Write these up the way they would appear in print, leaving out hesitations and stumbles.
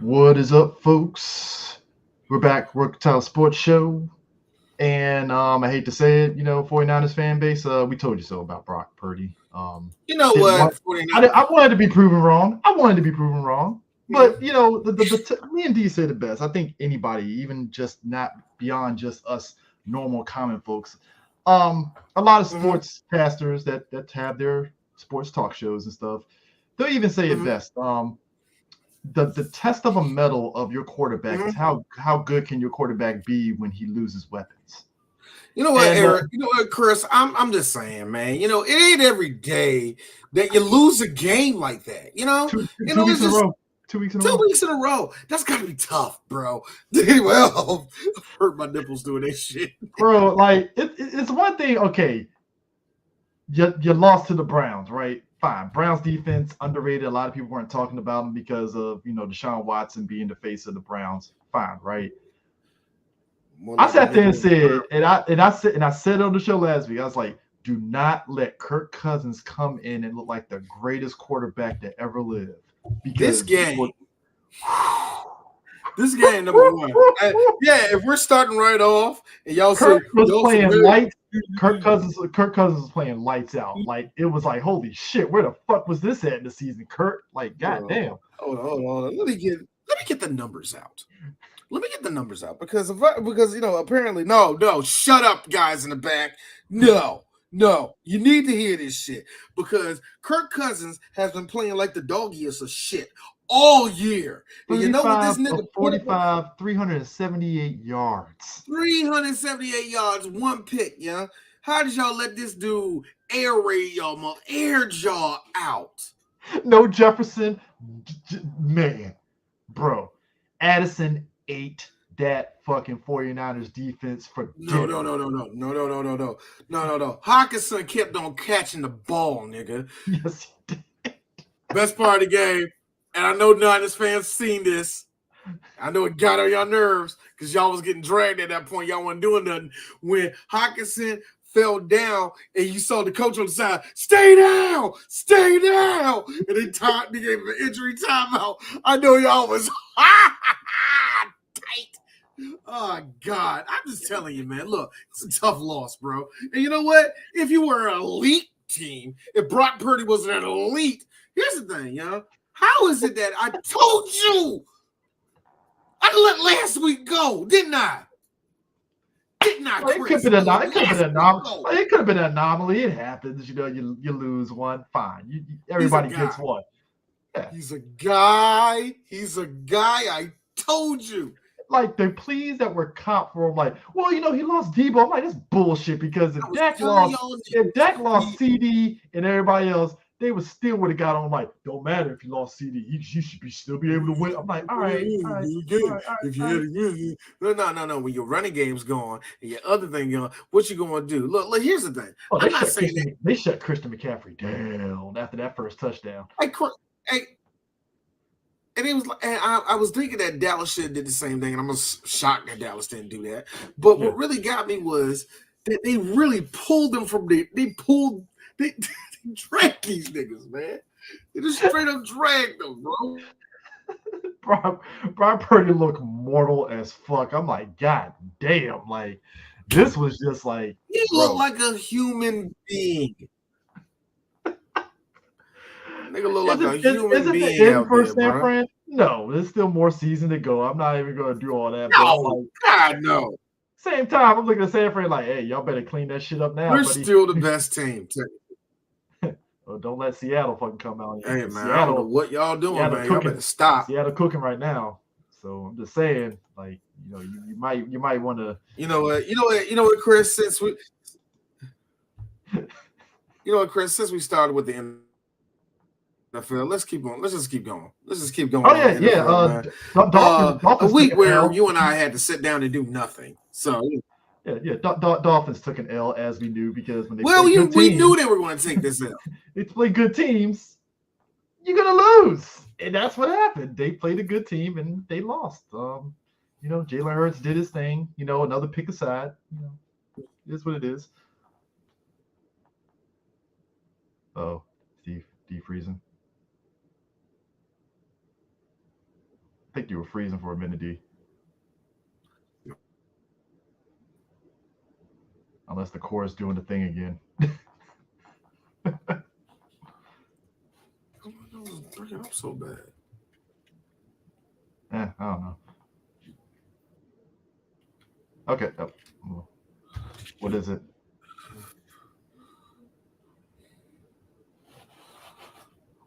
What is up, folks? We're back, Workatile Sports Show. And I hate to say it, 49ers fan base, we told you so about Brock Purdy. You know Didn't want what? 49. I wanted to be proven wrong. But me and D say the best. I think anybody, even just not beyond just us normal common folks, a lot of Mm-hmm, sportscasters that have their sports talk shows and stuff, they'll even say it mm-hmm, best. The test of a medal of your quarterback mm-hmm. is how good can your quarterback be when he loses weapons. You know what, And Eric? You know what, Chris? I'm just saying, man. It ain't every day that you lose a game like that. two weeks It's in a just row, 2 weeks in a 2 row, weeks in a row. That's gotta be tough, bro. Well, hurt my nipples doing that shit. bro. Like it's one thing. Okay, you lost to the Browns, right? Fine. Browns defense underrated. A lot of people weren't talking about them because of Deshaun Watson being the face of the Browns. Fine, right? More I like the sat there and nickel and said, and I said on the show last week, I was like, do not let Kirk Cousins come in and look like the greatest quarterback that ever lived. this Because game. This game, number one. Yeah, if we're starting right off, and y'all say Kirk was y'all some playing very lights. Kirk Cousins was playing lights out. Like it was like, holy shit, where the fuck was this at in the season, Kirk? Like, goddamn. hold on. Let me get the numbers out. Let me get the numbers out because apparently no, shut up, guys in the back. No, you need to hear this shit because Kirk Cousins has been playing like the doggiest of shit all year. And you know what this 35 nigga of put up? 45, 378 yards. 378 yards, one pick, yeah. How did y'all let this dude air y'all out? No Jefferson, man, bro. Addison ate that fucking 49ers defense for No, no, dinner. no, no, no, no, no, no, no, no, no, no, no. Hawkinson kept on catching the ball, nigga. Yes, he did. Best part of the game, and I know Niners fans seen this. I know it got on your nerves because y'all was getting dragged at that point. Y'all wasn't doing nothing. When Hawkinson fell down and you saw the coach on the side, stay down, and they gave him an injury timeout. I know y'all was tight. Oh God, I'm just telling you, man. Look, it's a tough loss, bro. And you know what? If you were an elite team, if Brock Purdy was an elite, here's the thing, y'all. How is it that I told you? I let last week go, didn't I? Didn't I, Well, Chris? I let last week go. it could have been an anomaly. It happens. You lose one. Fine. He's a Everybody gets guy. one. Yeah. He's a guy. He's a guy. I told you. Like they're pleased that we're caught for him. Like, well, he lost Debo. I'm like, that's bullshit because I was telling y'all If niggas. Dak lost CD and everybody else, they would have got on like, don't matter if you lost CD, you should still be able to win. I'm like, all right, all right, all right, all right, If you all had right. again, no. When your running game's gone and your other thing gone, what you gonna do? Look. Here's the thing. Oh, I'm not saying that. They shut Christian McCaffrey down after that first touchdown. I, and it was like, and I was thinking that Dallas should have did the same thing, and I'm shocked that Dallas didn't do that. But Yeah. what really got me was that they really pulled them from they they dragged these niggas, man. They just straight up dragged them, bro. Brock Purdy looked mortal as fuck. I'm like, God damn, like this was just like, He looked bro. like a human being. Nigga look Is like it a is human isn't the being end out for there, San bro. Fran? No, there's still more season to go. I'm not even gonna do all that. But No, like God, no. same time, I'm looking at San Fran like, hey, y'all better clean that shit up now, We're buddy. still the best team. Well, don't let Seattle fucking come out here Hey, because man, I don't know what y'all doing, man. Y'all better Cooking. stop. Seattle cooking right now. So I'm just saying, like, you might want to. You know what, Chris? Since we started with the NFL, let's keep on. Let's just keep going. Let's just keep going Oh on the yeah, yeah. NFL, man. A Dolphins took week an where L. you and I had to sit down and do nothing. So, Yeah. Dolphins took an L as we knew because when they well, play good we knew teams, they were going to take this L. they play good teams. You're gonna lose, and that's what happened. They played a good team and they lost. Jalen Hurts did his thing. Another pick aside. It is what it is. Oh, Steve freezing. think you were freezing for a minute, D. Unless the core is doing the thing again. Breaking up so bad. I don't know. Okay. Oh. What is it?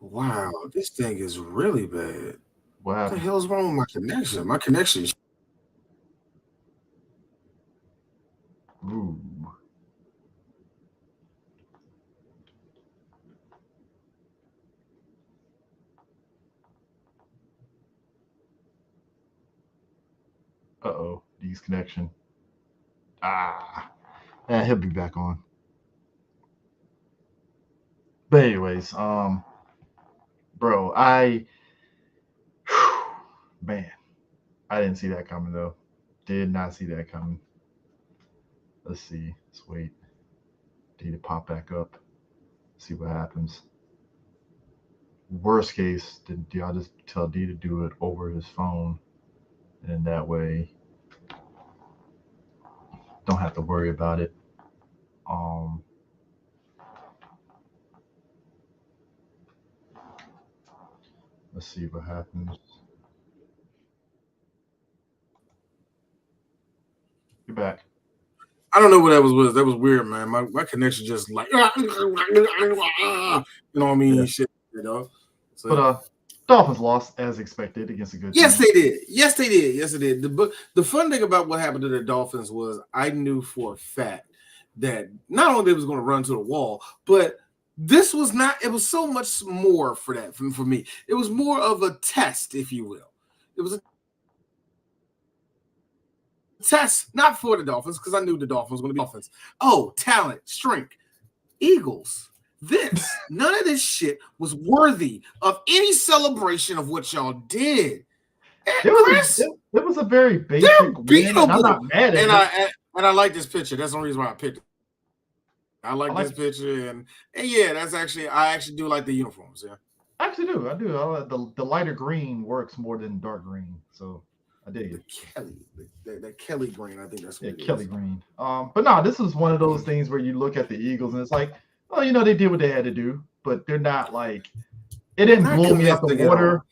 Wow, this thing is really bad. What What the happened? hell's wrong with my connection? My connection is Ooh. Uh-oh. D's connection. Yeah, he'll be back on. But anyways, bro, man, I didn't see that coming though. Did not see that coming. Let's see. Let's wait. D to pop back up. See what happens. Worst case, I'll just tell D to do it over his phone, and that way, don't have to worry about it. Let's see what happens. You're back. I don't know what that was. That was weird, man. My connection just like you know what I mean? Yeah. Shit, you know. So, But Dolphins lost as expected against a good yes, team. they did. Yes, they did. Yes, they did. The fun thing about what happened to the Dolphins was I knew for a fact that not only they was going to run to the wall, but this was not. It was so much more for that for me. It was more of a test, if you will. It was a test, not for the Dolphins, because I knew the Dolphins were going to be Dolphins. Oh, talent, strength, Eagles. None of this shit was worthy of any celebration of what y'all did. It was a very basic win, and I'm not mad at it. And I like this picture. That's the only reason why I picked it. I like this picture, and yeah, I actually do like the uniforms. Yeah, I actually do. I do. The lighter green works more than dark green, so I dig it. The Kelly green. I think that's what it Kelly is. green. But no, this is one of those things where you look at the Eagles and it's like, oh, they did what they had to do, but they're not like it didn't blow me out the water.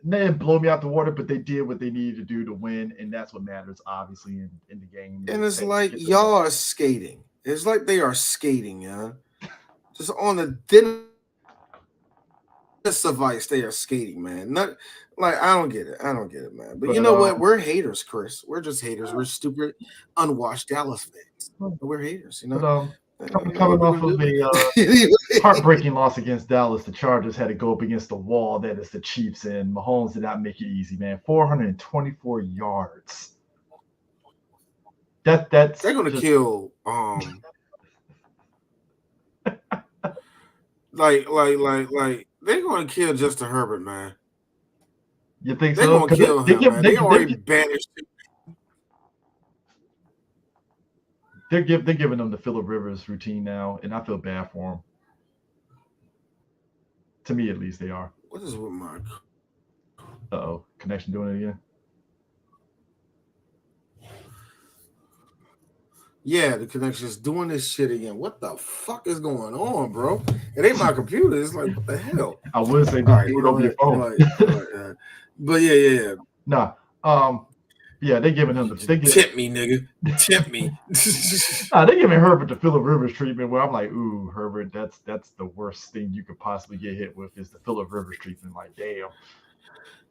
They didn't blow me out the water, but they did what they needed to do to win, and that's what matters, obviously, in the game. And it's like y'all are skating. It's like they are skating, yeah. Just on the thinnest of ice, they are skating, man. Not like I don't get it. I don't get it, man. But you know what? We're haters, Chris. We're just haters. We're stupid, unwashed Dallas fans. We're haters, you know. Coming off of a heartbreaking loss against Dallas, the Chargers had to go up against the wall that is the Chiefs, and Mahomes did not make it easy, man. 424 yards. That's they're gonna kill like they're gonna kill Justin Herbert, man. You think they're so? Gonna kill him, man. They already banished him. They're giving them the Phillip Rivers routine now, and I feel bad for them. To me, at least, they are. What is with my? Connection doing it again. Yeah, the connection is doing this shit again. What the fuck is going on, bro? It ain't my computer. It's like, what the hell? I would say just do it over your phone. But yeah. Nah. Yeah, they're giving him tip me, nigga. Tip me. They're giving Herbert the Phillip Rivers treatment where I'm like, ooh, Herbert, that's the worst thing you could possibly get hit with is the Phillip Rivers treatment. Like, damn.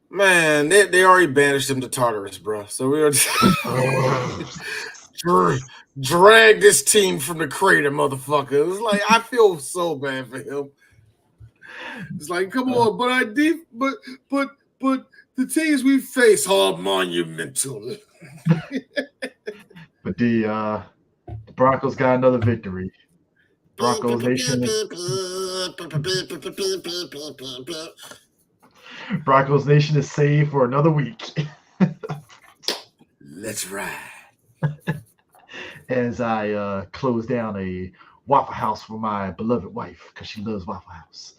Man, they already banished him to Tartarus, bro. So we are drag this team from the crater, motherfucker. It was like I feel so bad for him. It's like, come on, but the teams we face are monumental. But the Broncos got another victory. Broncos Nation is saved for another week. Let's ride. As I close down a Waffle House for my beloved wife because she loves Waffle House.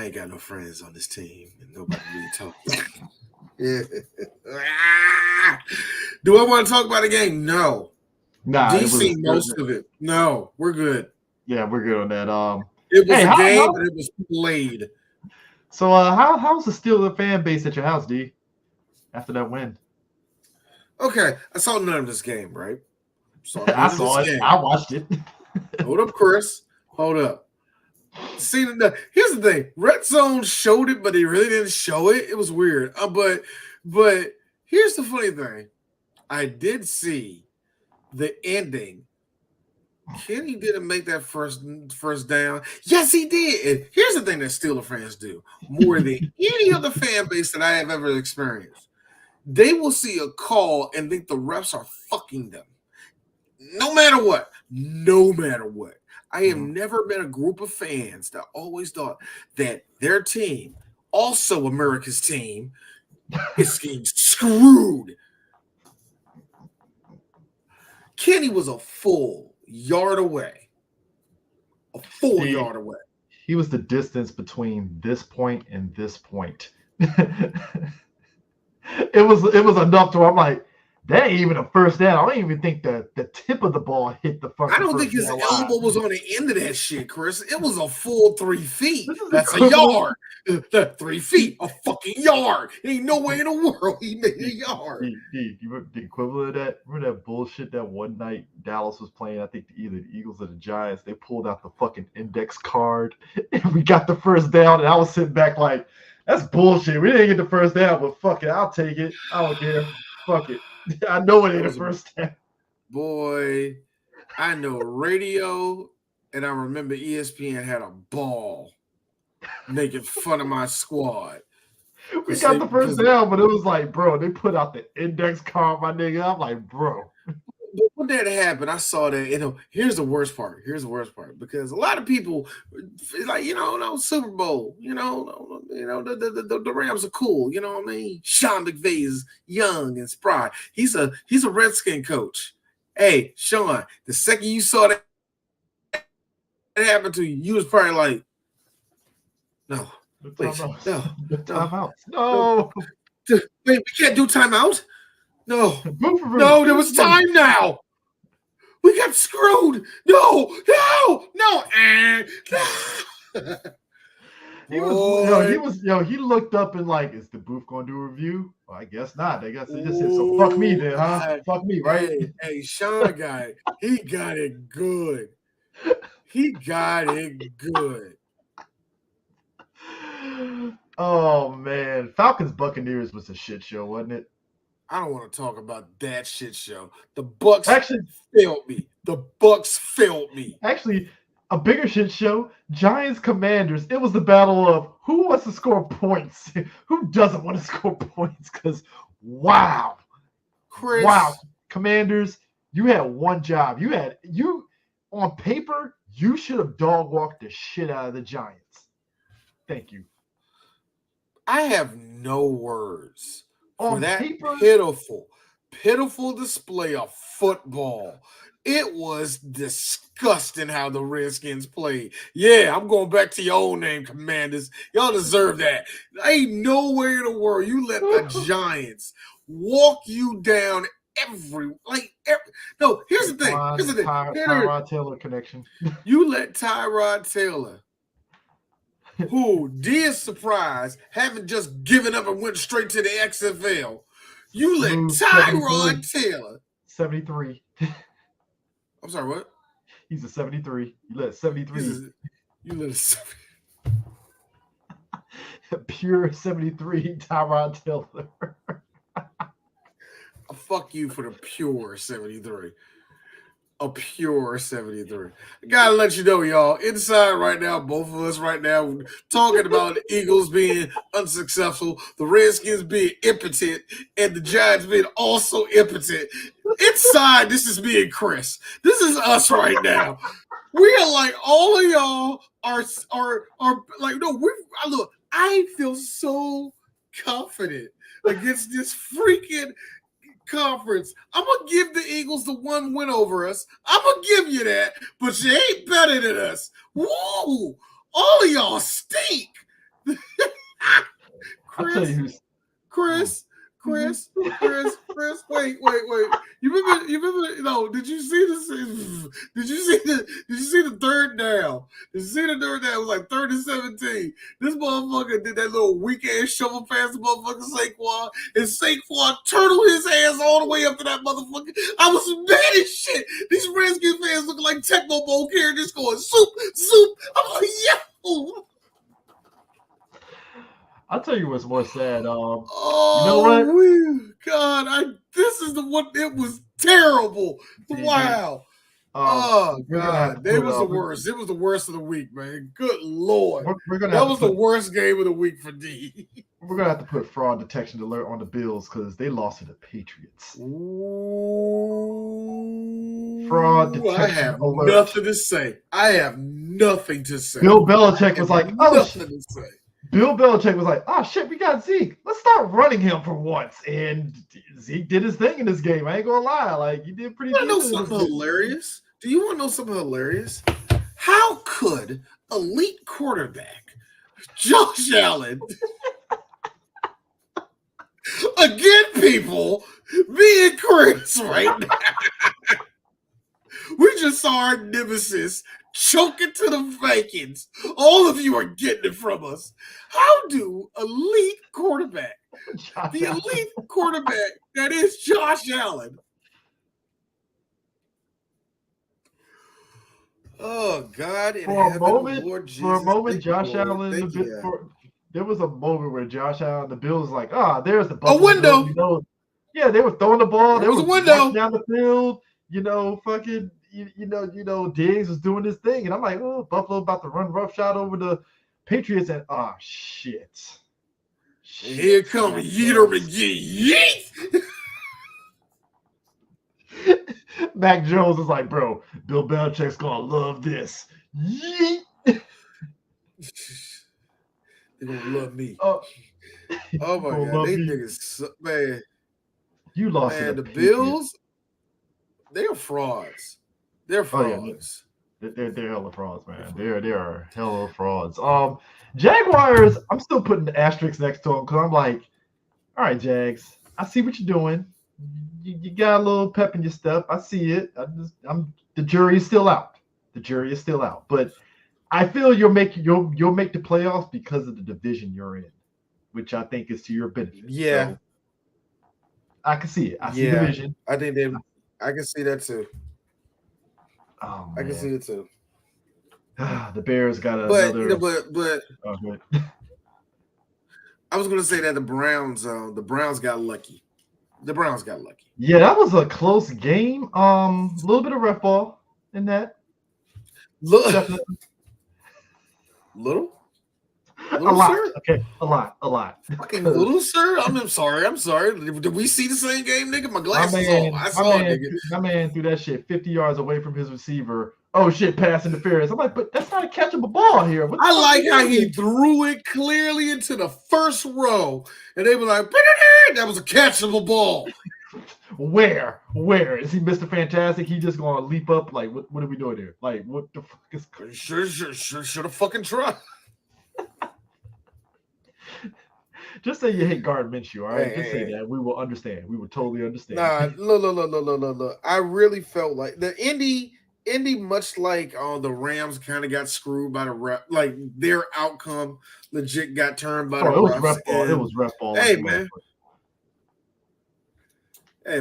I ain't got no friends on this team, and nobody really talks. Yeah. Do I want to talk about the game? No. Nah, D it was seen most of it. No, we're good. yeah, we're good on that. It was Hey, a game, how but it was played. so how's the Steelers fan base at your house, D? After that win, Okay, I saw none of this game, right? Saw I none of this saw it. game. I watched it. Hold up, Chris. Hold up. See, here's the thing. Red Zone showed it, but they really didn't show it. It was weird. But here's the funny thing. I did see the ending. Kenny didn't make that first down. Yes, he did. And here's the thing that Steelers fans do more than any other fan base that I have ever experienced. They will see a call and think the refs are fucking them. No matter what. No matter what. I have never met a group of fans that always thought that their team, also America's team, is getting screwed. Kenny was a full yard away. A full yard away. He was the distance between this point and this point. It was enough to where I'm like, that ain't even a first down. I don't even think the tip of the ball hit the fucking. I don't think his elbow was on the end of that shit, Chris. It was a full 3 feet. That's a yard. 3 feet, a fucking yard. Ain't no way in the world he made a yard. The equivalent of that, remember that bullshit that one night Dallas was playing? I think either the Eagles or the Giants. They pulled out the fucking index card, and we got the first down. And I was sitting back like, that's bullshit. We didn't get the first down, but fuck it, I'll take it. I don't care. Fuck it. I know it ain't the first down. Boy, I know radio, and I remember ESPN had a ball making fun of my squad. We got the first down, but it was like, bro, they put out the index card, my nigga. I'm like, bro. When that happened, I saw that. Here's the worst part. Because a lot of people, like, no Super Bowl. The Rams are cool. You know what I mean? Sean McVay is young and spry. He's a Redskin coach. Hey, Sean, the second you saw that happen to you, you was probably like, no, please, no. Wait, we can't do timeout. No, there was time now. We got screwed. No. He looked up and like, is the booth gonna do a review? Well, I guess not. I guess they just said, so fuck me then, huh? Fuck me, right? Hey, Sean guy, he got it good. Oh man, Falcons Buccaneers was a shit show, wasn't it? I don't want to talk about that shit show. The Bucks actually failed me. Actually, a bigger shit show, Giants Commanders. It was the battle of who wants to score points, who doesn't want to score points. Because wow, Chris, Commanders, you had one job. You on paper, you should have dog walked the shit out of the Giants. Thank you. I have no words for that paper, pitiful display of football. It was disgusting how the Redskins played. Yeah, I'm going back to your old name, Commanders. Y'all deserve that. Ain't nowhere in the world you let the Giants walk you down no, here's the thing. Tyrod Taylor connection. You let Tyrod Taylor, who did surprise, haven't just given up and went straight to the XFL. You let Tyrod Taylor. 73. I'm sorry, what? He's a 73. You let 73. You let a 73. Pure 73 Tyrod Taylor. Fuck you for the pure 73. A pure 73. I gotta let you know, y'all. Inside right now, both of us right now, talking about the Eagles being unsuccessful, the Redskins being impotent, and the Giants being also impotent. Inside, this is me and Chris. This is us right now. We are like, all of y'all are like, no, look, I feel so confident against this freaking conference. I'm gonna give the Eagles the one win over us. I'm gonna give you that, but you ain't better than us. Woo! All of y'all stink. I'll tell you who's Chris. Wait. You remember? No, did you see this? Did you see the third down? Did you see the third down? It was like 30-17. This motherfucker did that little weak ass shovel pass to motherfucker Saquon, and Saquon turtled his ass all the way up to that motherfucker. I was mad as shit. These Redskins fans look like Tecmo Bowl characters going soup. I'm like, yo. I'll tell you what's more sad. Oh, you know what? God, this is the one. It was terrible. Wow. Oh God, it was the worst. It was the worst of the week, man. Good Lord, that was the worst game of the week for D. We're gonna have to put fraud detection alert on the Bills because they lost to the Patriots. Ooh, fraud detection I have alert. Nothing to say. I have nothing to say. Bill Belichick was like, "Oh, nothing to say." Bill Belichick was like, "Oh shit, we got Zeke. Let's start running him for once." And Zeke did his thing in this game. I ain't gonna lie, like he did pretty. You want to know something hilarious? Do you want to know something hilarious? How could elite quarterback Josh Allen again, people, me and Chris right now? We just saw our nemesis choking to the Vikings. All of you are getting it from us. How do elite quarterback, elite quarterback that is Josh Allen? Oh God! For a moment, Josh Allen. There was a moment where Josh Allen, the Bills, was like, there's the Buffalo window. Bills, they were throwing the ball. There was a window down the field. Fucking. Diggs was doing this thing, and I'm like, Buffalo about to run roughshod over the Patriots, and shit. Here come Yeeter McGee. Yeet. Mac Jones is like, bro, Bill Belichick's gonna love this. Yeet. They're gonna love me. Oh my God, they niggas, man. You lost man. The Bills, they're frauds. They're frauds. They're hella frauds, man. They are hella frauds. Jaguars, I'm still putting the asterisks next to them because I'm like, all right, Jags, I see what you're doing. You got a little pep in your step. I see it. The jury is still out. But I feel you'll make the playoffs because of the division you're in, which I think is to your benefit. Yeah. So, I can see it. I see the vision. I think I can see that too. Oh, I can see it too. The Bears got another. But I was going to say that the Browns got lucky. Yeah, that was a close game. A little bit of ref ball in that. Little, a lot. Sir? Okay, a lot. Fucking little sir. I'm sorry. Did we see the same game, nigga? My glasses off. I saw it, nigga. My man threw that shit 50 yards away from his receiver. Oh shit, pass interference. I'm like, but that's not a catchable ball here. I like how he threw it clearly into the first row, and they were like, that was a catchable ball. Where is he, Mr. Fantastic? He just gonna leap up? Like, what are we doing here? Like, what the fuck is? Should have fucking tried. Just say you hate Gardner Minshew, all right? Just say that. We will understand. We will totally understand. Nah, look. I really felt like the Indy, much like the Rams, kind of got screwed by the ref. Like their outcome legit got turned by the refs. It was ref ball. Hey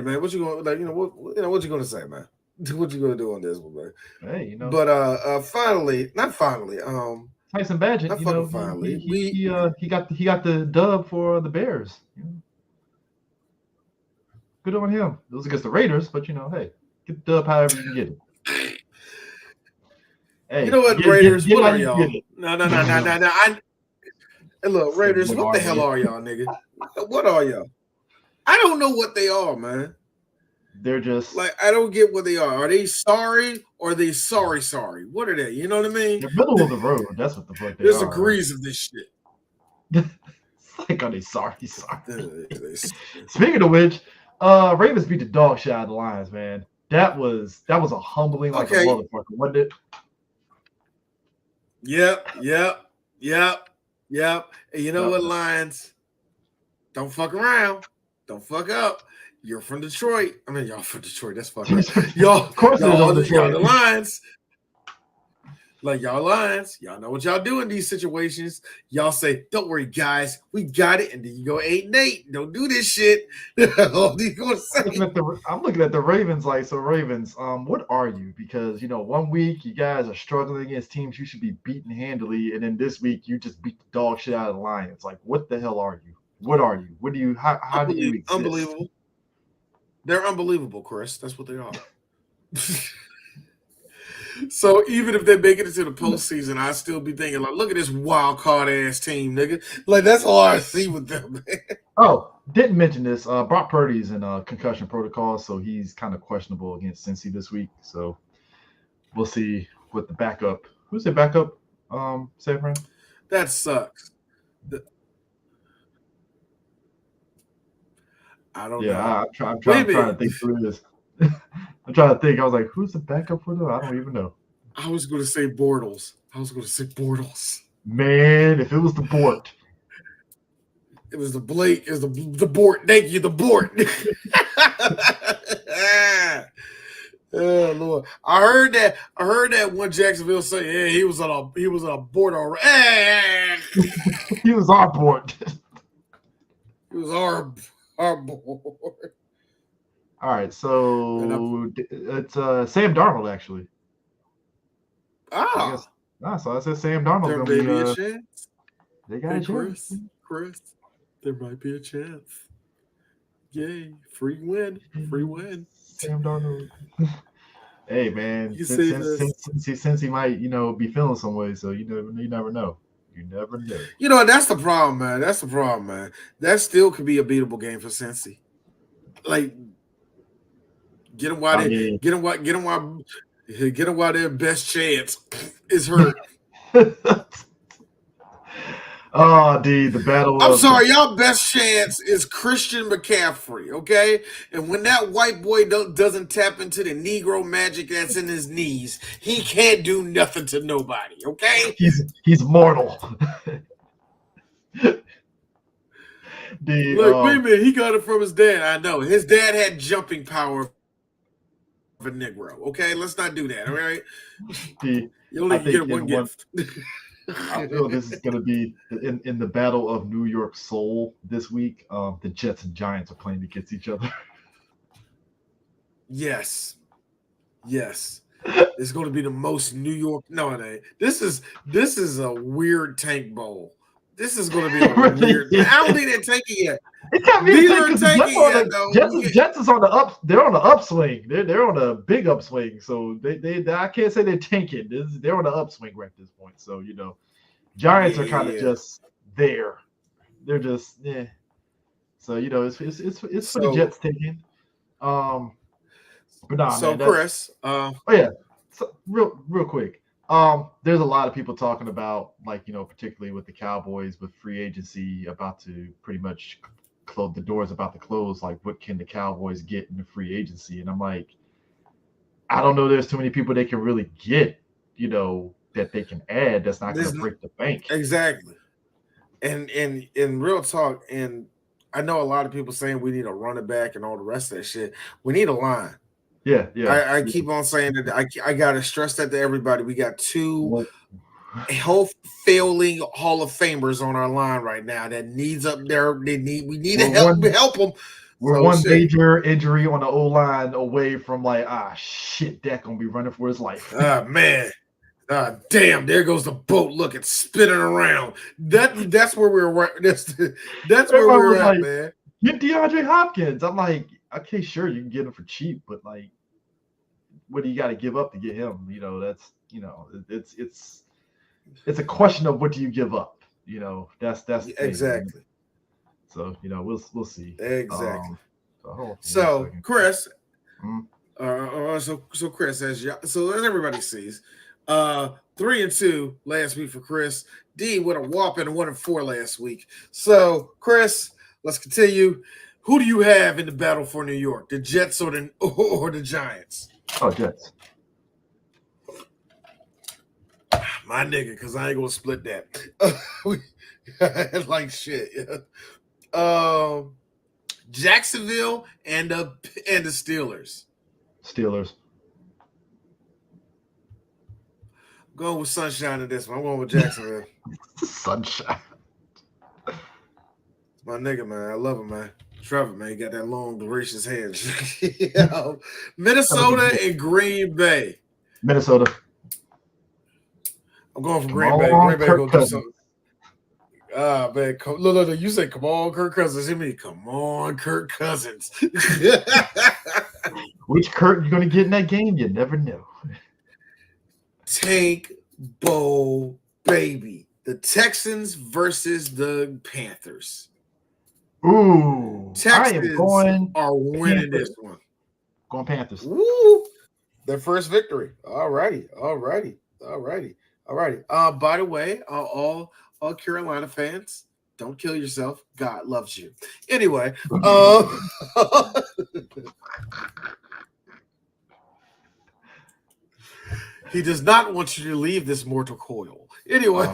man, what you going like? What you gonna say, man? What you gonna do on this one, man? Hey, But not finally. Tyson Badgett, finally, he got the dub for the Bears. Good on him. It was against the Raiders, but hey, get the dub however you can get it. Hey, you know what, Raiders? What are y'all? No. Look, Raiders, what the hell are y'all, nigga? What are y'all? I don't know what they are, man. They're just like, I don't get what they are. Are they sorry or are they sorry? What are they? You know what I mean? They're middle of the road. That's what the fuck they There's are. There's degrees of this shit. It's like, are they sorry? Speaking of which, Ravens beat the dog shit out of the Lions, man. That was a humbling like a motherfucker, wasn't it? Yep. Yep. And you know Yep. what, Lions? Don't fuck around. Don't fuck up. You're from Detroit. I mean, y'all from Detroit. That's fucked up. Of course they're from Detroit. Y'all the Lions. Like, y'all Lions. Y'all know what y'all do in these situations. Y'all say, don't worry, guys. We got it. And then you go 8-8. Don't do this shit. All you gonna say. I'm looking at the Ravens like, so Ravens, what are you? Because, 1 week you guys are struggling against teams you should be beating handily, and then this week you just beat the dog shit out of the Lions. Like, what the hell are you? What are you? What do you? How do you exist? Unbelievable. They're unbelievable, Chris. That's what they are. So even if they make it into the postseason, I still be thinking like, look at this wild card ass team, nigga. Like that's all I see with them, man. Oh, didn't mention this. Brock Purdy's in concussion protocol, so he's kind of questionable against Cincy this week. So we'll see what the backup. Who's the backup? San That sucks. I don't know. I'm trying to think through this. I'm trying to think. I was like, who's the backup for them? I don't even know. I was going to say Bortles. Man, if it was the Bort. It was the Blake. It was the Bort. Thank you, the Bort. Oh Lord! I heard that one Jacksonville say, "Yeah, he was on a board already." He was our board. He was our board. All right, so it's Sam Darnold actually. So I said Sam Darnold. There may be a chance. They got a chance. Chris, there might be a chance. Yay! Free win. Sam Darnold. Hey man, since he might be feeling some way, so you never know. You never know. That's the problem, man. That still could be a beatable game for Cincy. Like, get them while their best chance is hurt. Oh, dude, the battle. I'm sorry, y'all best chance is Christian McCaffrey, okay? And when that white boy doesn't tap into the Negro magic that's in his knees, he can't do nothing to nobody, okay? He's mortal. Dude, wait a minute, he got it from his dad. I know. His dad had jumping power of a Negro, okay? Let's not do that, all right? You only get one gift. I feel this is going to be in the battle of New York soul this week. The Jets and Giants are playing against each other. Yes. It's going to be the most New York. No, it ain't. This is a weird tank bowl. This is going to be a weird. I don't think they're tanking yet. It can't be Jets is on the up. They're on the upswing. They're on a big upswing. So they I can't say they're tanking. They're on the upswing right at this point. So Giants are kind of just there. They're just So it's for the Jets taking. But nah, so man, Chris. So real quick. There's a lot of people talking about, like, particularly with the Cowboys with free agency about to pretty much close, the doors about to close. Like, what can the Cowboys get in the free agency? And I'm like, I don't know. There's too many people they can really get, that they can add. That's not going to break the bank. Exactly. And in real talk, and I know a lot of people saying we need a running back and all the rest of that shit. We need a line. Yeah. I keep on saying that. I gotta stress that to everybody. We got two failing Hall of Famers on our line right now that needs up there. We need to help them. We're one major injury on the O line away from shit, Dak gonna be running for his life. Man. Damn, there goes the boat looking spinning around. That's where we're that's where we're at, man. Get DeAndre Hopkins. I'm like, okay, sure, you can get him for cheap, but like, what do you got to give up to get him? That's it's a question of what do you give up. That's exactly. So we'll see. Exactly. So Chris, so Chris, as everybody sees, 3-2 last week for Chris. D with a whopping 1-4 last week. So Chris, let's continue. Who do you have in the battle for New York? The Jets or the Giants? Oh, Jets. My nigga, because I ain't gonna split that. Like shit. Jacksonville and the Steelers. Steelers. I'm going with Sunshine in this one. I'm going with Jacksonville. Sunshine. It's my nigga, man. I love him, man. Trevor, man, he got that long, gracious hands. Minnesota and Green Bay. Minnesota. I'm going for Green Bay. Green Bay gonna do something. Ah, man. Look, you say, come on, Kirk Cousins. You mean, come on, Kirk Cousins. Which Kirk you're going to get in that game? You never know. Tank Bowl, baby. The Texans versus the Panthers. Ooh. Texans are winning this one. Going Panthers. Woo. Their first victory. All righty. By the way, all Carolina fans, don't kill yourself. God loves you. Anyway, he does not want you to leave this mortal coil. Anyway,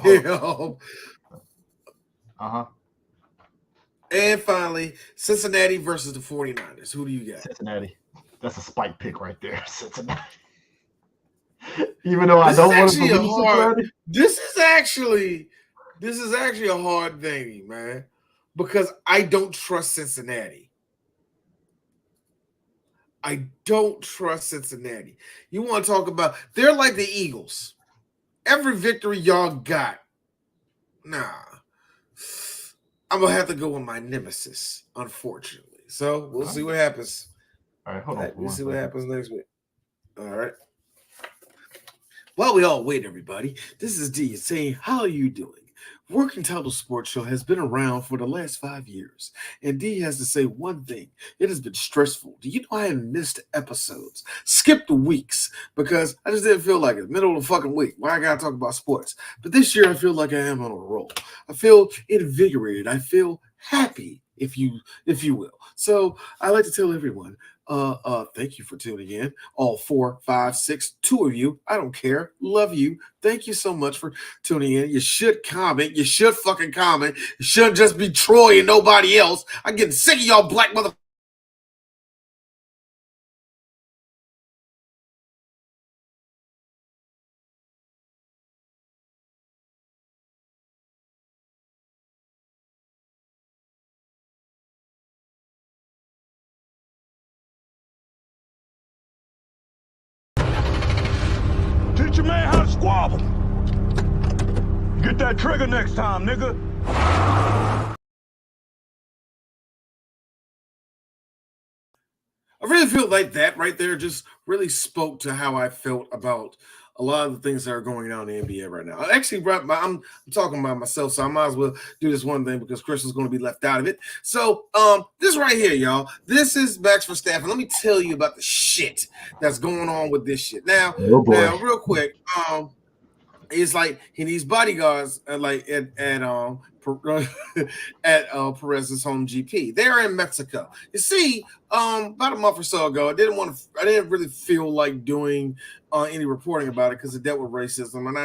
and finally, Cincinnati versus the 49ers. Who do you got? Cincinnati. That's a spike pick right there. Cincinnati. Even though I don't want to believe Cincinnati. This is actually a hard thing, man, because I don't trust Cincinnati. I don't trust Cincinnati. You want to talk about, they're like the Eagles. Every victory y'all got, nah. I'm going to have to go with my nemesis, unfortunately. So we'll see what happens. All right, hold on. We'll see what happens next week. All right. While we all wait, everybody, this is D saying, how are you doing? Working Title Sports Show has been around for the last 5 years, and D has to say one thing. It has been stressful. Do you know I have missed episodes, skipped weeks, because I just didn't feel like it. Middle of the fucking week. Why I gotta talk about sports? But this year I feel like I am on a roll. I feel invigorated. I feel happy, if you will. So I like to tell everyone, thank you for tuning in. All 4, 5, 6, 2 of you. I don't care. Love you. Thank you so much for tuning in. You should comment. You should fucking comment. It shouldn't just be Troy and nobody else. I'm getting sick of y'all black motherfuckers. Teach your man how to squabble. Get that trigger next time, nigga. I really feel like that right there just really spoke to how I felt about a lot of the things that are going on in the NBA right now. Actually, I'm talking about myself, so I might as well do this one thing because Chris is going to be left out of it. So this right here, y'all, this is Max Verstappen. And let me tell you about the shit that's going on with this shit. Now, real quick, it's like he needs bodyguards at Perez's home GP. They're in Mexico. You see, about a month or so ago, I didn't really feel like doing any reporting about it because it dealt with racism, and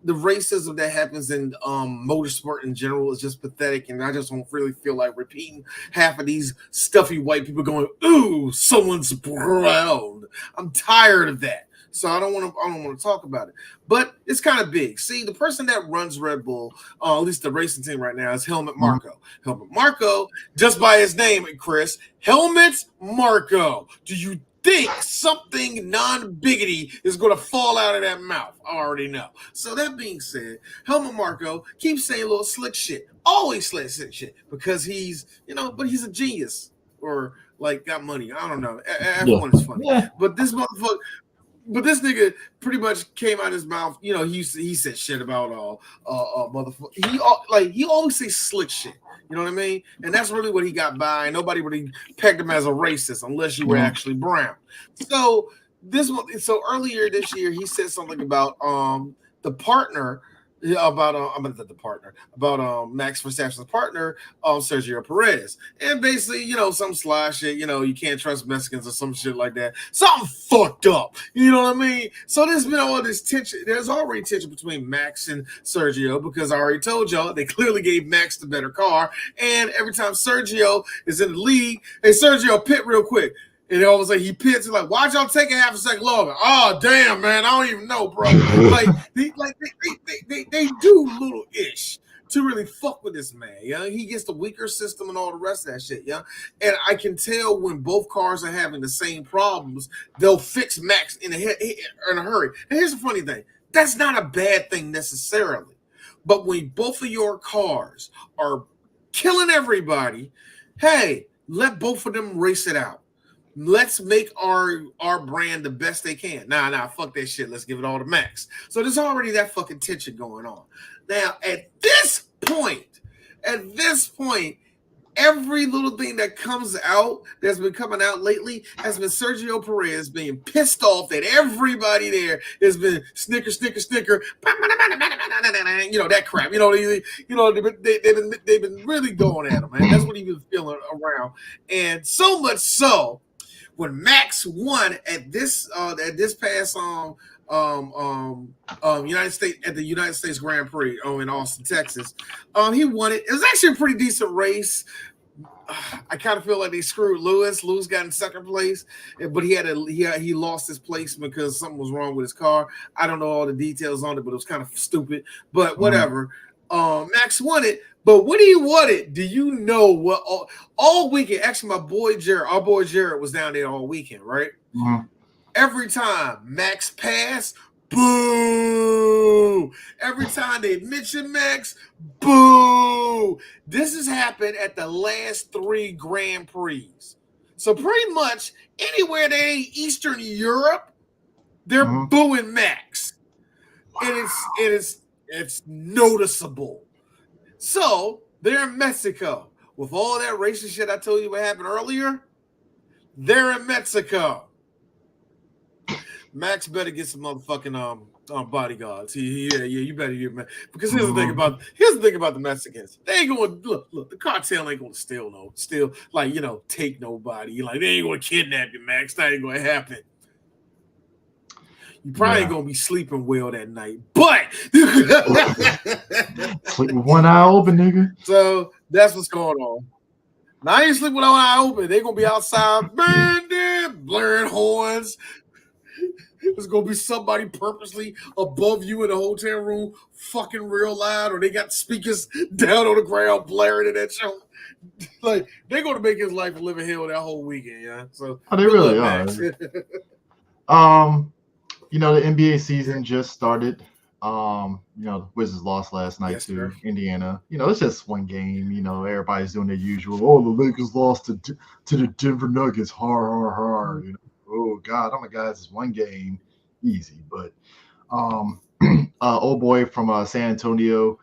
the racism that happens in motorsport in general is just pathetic, and I just don't really feel like repeating half of these stuffy white people going, "Ooh, someone's brown." I'm tired of that. So I don't want to talk about it, but it's kind of big. See, the person that runs Red Bull, at least the racing team right now, is Helmut Marko. Helmut Marko, just by his name, Chris, Helmut Marko. Do you think something non-biggity is going to fall out of that mouth? I already know. So that being said, Helmut Marko keeps saying little slick shit, always slick shit, because he's, but he's a genius or like got money. I don't know. Everyone is funny, but this motherfucker. But this nigga pretty much came out his mouth. He said shit about motherfucker. He always say slick shit. You know what I mean? And that's really what he got by. Nobody really pegged him as a racist unless you were actually brown. So earlier this year he said something about the partner Yeah, about I'm the partner about Max Verstappen's partner, Sergio Perez, and basically, some sly shit. You can't trust Mexicans or some shit like that. Something fucked up. You know what I mean? So there's been all this tension. There's already tension between Max and Sergio because I already told y'all they clearly gave Max the better car, and every time Sergio is in the lead, hey Sergio, pit real quick. And all of a sudden he pits and like, why'd y'all take a half a second longer? Oh damn, man, I don't even know, bro. They do little ish to really fuck with this man. He gets the weaker system and all the rest of that shit. And I can tell when both cars are having the same problems, they'll fix Max in a hurry. And here's the funny thing: that's not a bad thing necessarily, but when both of your cars are killing everybody, hey, let both of them race it out. Let's make our brand the best they can. Nah, fuck that shit. Let's give it all to Max. So there's already that fucking tension going on. Now, at this point, every little thing that comes out that's been coming out lately has been Sergio Perez being pissed off that everybody there has been snicker. That crap. They've been really going at him, man. That's what he's been feeling around, and so much so. When Max won at this past United States Grand Prix in Austin, Texas, he won it. It was actually a pretty decent race. I kind of feel like they screwed Lewis. Lewis got in second place, but he lost his place because something was wrong with his car. I don't know all the details on it, but it was kind of stupid. But whatever. Max won it. But when he won it, do you know what all weekend? Actually, our boy Jared was down there all weekend, right? Mm-hmm. Every time Max passed, boo! Every time they mention Max, boo! This has happened at the last 3 Grand Prix. So pretty much anywhere they ain't Eastern Europe, they're booing Max, and it's noticeable. So they're in Mexico with all that racist shit I told you what happened earlier. They're in Mexico. Max better get some motherfucking bodyguards. You better get because here's the thing about the Mexicans. They ain't going to look. The cartel ain't going to steal take nobody. Like they ain't going to kidnap you, Max. That ain't going to happen. You probably ain't gonna be sleeping well that night, but sleep with one eye open, nigga. So that's what's going on. Now I ain't sleeping with one eye open. They're gonna be outside, blaring horns. There's gonna be somebody purposely above you in the hotel room, fucking real loud, or they got speakers down on the ground blaring at that show. Like they're gonna make his life a living hell that whole weekend, yeah. So they really are. The NBA season just started. The Wizards lost last night to Indiana. It's just one game. Everybody's doing their usual. Oh, the Lakers lost to the Denver Nuggets. Har. Oh God, oh my guys, it's one game, easy. But old boy from San Antonio,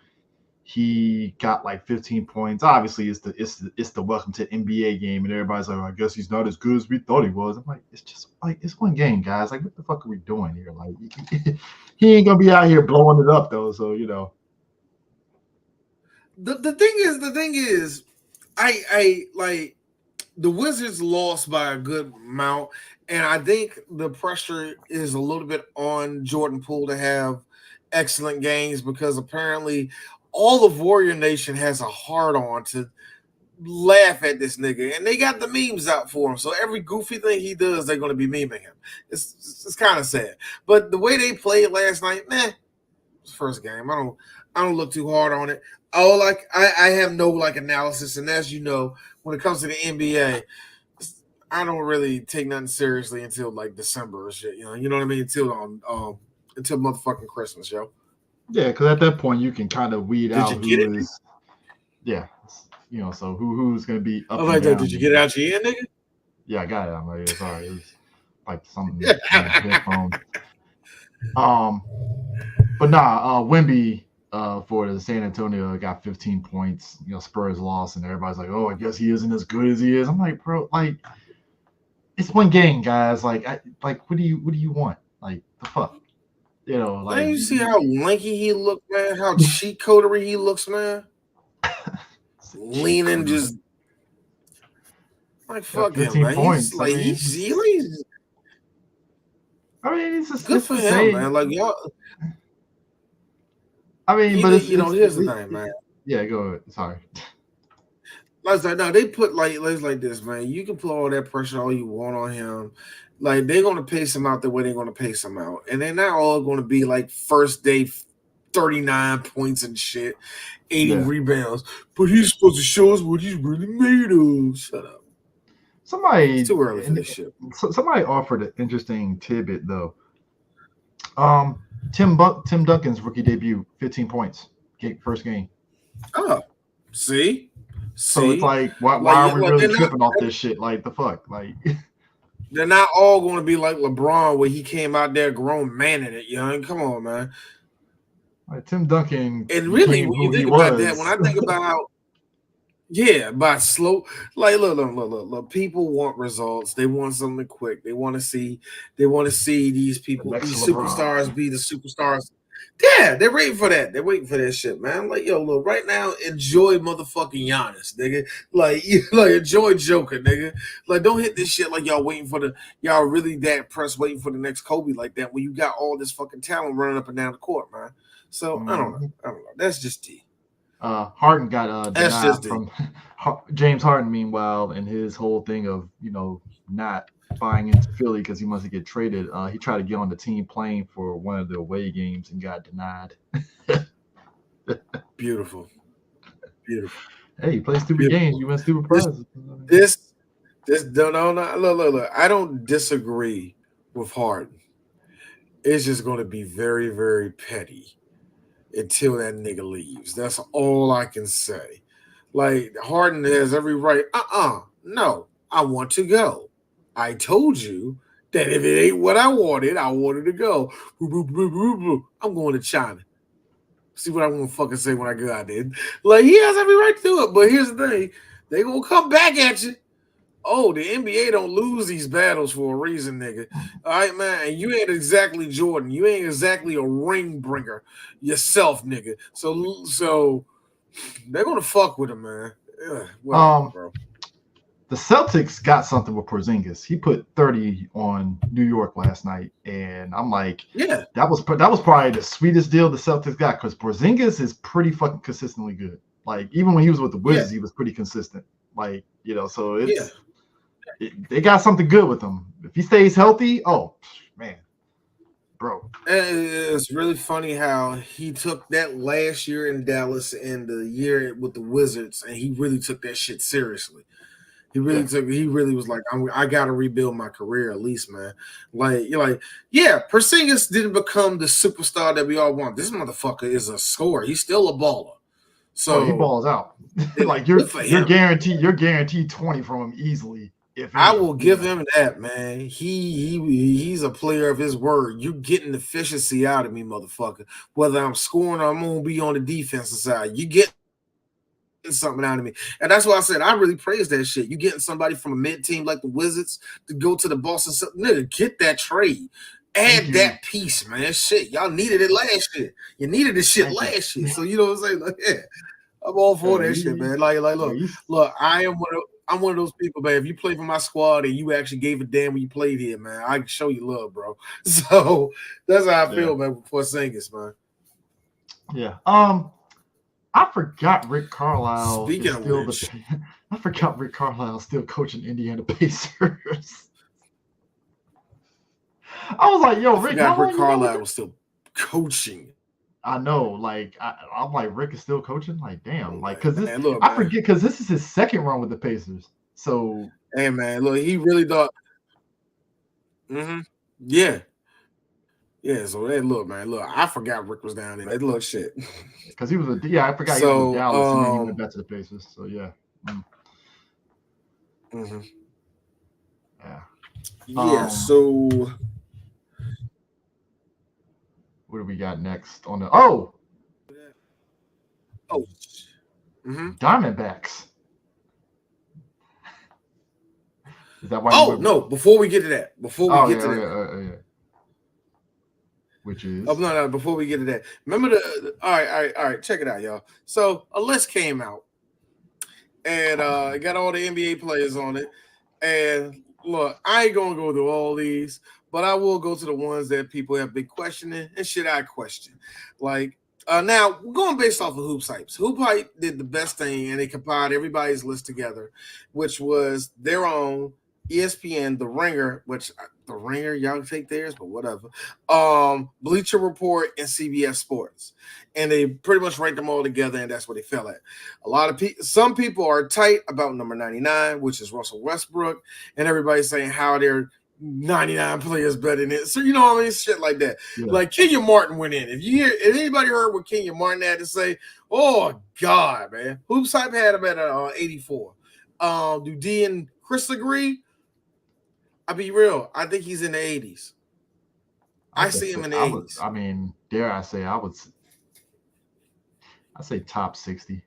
he got like 15 points. Obviously, it's the welcome to NBA game, and everybody's like, I guess he's not as good as we thought he was. I'm like, it's just like it's one game, guys. Like, what the fuck are we doing here? Like, he ain't gonna be out here blowing it up though. So The thing is, I like the Wizards lost by a good amount, and I think the pressure is a little bit on Jordan Poole to have excellent games because apparently all of Warrior Nation has a hard on to laugh at this nigga, and they got the memes out for him. So every goofy thing he does, they're going to be memeing him. It's kind of sad, but the way they played last night, first game. I don't look too hard on it. I have no analysis, and as you know, when it comes to the NBA, I don't really take nothing seriously until December or shit. You know what I mean? Until motherfucking Christmas, yo. Yeah, because at that point you can kind of weed out who is. Yeah, so who's gonna be up. I did you get it out your ear, nigga? Yeah, I got it out my ear. Sorry, it was like something. Headphone. But Wemby for the San Antonio got 15 points. Spurs lost, and everybody's like, "Oh, I guess he isn't as good as he is." I'm like, bro, it's one game, guys. What do you want? Like, the fuck? You know, like Man, you see how lanky he looked, man? How cheat codery he looks, man? Leaning, just like fuck him, 15 man. He's points. like he's It's good it's for the him, same. man. Like y'all. But it's Here's the thing, man. Yeah, go ahead. Sorry. Like no, they put like this, man. You can put all that pressure all you want on him. Like they're gonna pace him out the way they're gonna pace him out, and they're not all gonna be like first day 39 points and shit, 80 rebounds. But he's supposed to show us what he's really made of. Shut up. It's too early for this shit. Somebody offered an interesting tidbit though. Tim Duncan's rookie debut, 15 points, first game. Oh, see. So it's like, why are we really tripping off this shit? Like the fuck, like they're not all going to be like LeBron, where he came out there grown man in it. Young, come on, man. Like Tim Duncan, and really, when you think about that, when I think about by slow, like look, people want results. They want something quick. They want to see these people, these superstars, be the superstars. Yeah, they're waiting for that. They're waiting for that shit, man. Like, yo, look, right now, enjoy motherfucking Giannis, nigga. Like enjoy Joker, nigga. Like, don't hit this shit like y'all really that pressed waiting for the next Kobe like that when you got all this fucking talent running up and down the court, man. So I don't know. That's just D. Harden got denied from James Harden, meanwhile, and his whole thing of not buying into Philly because he wants to get traded. He tried to get on the team plane for one of the away games and got denied. Beautiful. Hey, you play stupid games, you win stupid prizes. This no. Look. I don't disagree with Harden. It's just going to be very, very petty until that nigga leaves. That's all I can say. Like, Harden has every right. No, I want to go. I told you that if it ain't what I wanted to go. I'm going to China. See what I'm going to fucking say when I go out there. Like, he has every right to do it. But here's the thing. They going to come back at you. Oh, the NBA don't lose these battles for a reason, nigga. All right, man. And you ain't exactly Jordan. You ain't exactly a ring bringer yourself, nigga. So they're gonna fuck with him, man. Whatever, bro. The Celtics got something with Porzingis. He put 30 on New York last night, and I'm like, yeah, that was probably the sweetest deal the Celtics got because Porzingis is pretty fucking consistently good. Like, even when he was with the Wizards, he was pretty consistent. Like, so it's. They got something good with him. If he stays healthy, oh man, bro. It's really funny how he took that last year in Dallas and the year with the Wizards, and he really took that shit seriously. He really was like, I got to rebuild my career at least, man. Like, you're like, yeah, Porzingis didn't become the superstar that we all want. This motherfucker is a scorer. He's still a baller. So he balls out. Like you're guaranteed 20 from him easily. I will give him that, man. He's a player of his word. You're getting efficiency out of me, motherfucker. Whether I'm scoring or I'm gonna be on the defensive side, you get something out of me. And that's why I said I really praise that shit. You getting somebody from a mid team like the Wizards to go to the Boston, nigga, get that trade. Add that piece, man. Shit, y'all needed it last year. You needed this shit last year. So you know what I'm saying? Like, yeah, I'm all for that shit, man. Like, look, I'm one of those people, man. If you play for my squad and you actually gave a damn when you played here, man, I can show you love, bro. So that's how I feel, man, before Singers, man. Yeah. I forgot Rick Carlisle. Speaking of which, I forgot Rick Carlisle still coaching Indiana Pacers. I was like, yo, Rick Carlisle was still coaching. I know, like I'm like, Rick is still coaching. Like, damn, like because I forget because this is his second run with the Pacers. So, hey man, look, he really thought. Yeah. So hey, look, man, look, I forgot Rick was down there. Hey, look, shit. Because he was I forgot he was in Dallas and then he went back to the Pacers. So yeah. Yeah. So. What do we got next on the Diamondbacks? Is that why? No! Before we get to that, Which is no. Before we get to that, remember all right. Check it out, y'all. So a list came out, and it got all the NBA players on it. And look, I ain't gonna go through all these, but I will go to the ones that people have been questioning and shit I question. Like now, going based off of Hoop Hypes. Hoop Hype did the best thing, and they compiled everybody's list together, which was their own ESPN, The Ringer, which The Ringer, y'all take theirs, but whatever. Bleacher Report and CBS Sports, and they pretty much ranked them all together, and that's what they fell at. A lot of people, some people are tight about number 99, which is Russell Westbrook, and everybody's saying how they're 99 players better than it. So you know what I mean? Shit like that. Yeah. Like Kenyon Martin went in. If anybody heard what Kenyon Martin had to say, oh God, man. Hoops Hype had him at 84. Do D and Chris agree? I'll be real. I think he's in the 80s. I see him in the 80s. I mean, dare I say, I'd say top 60.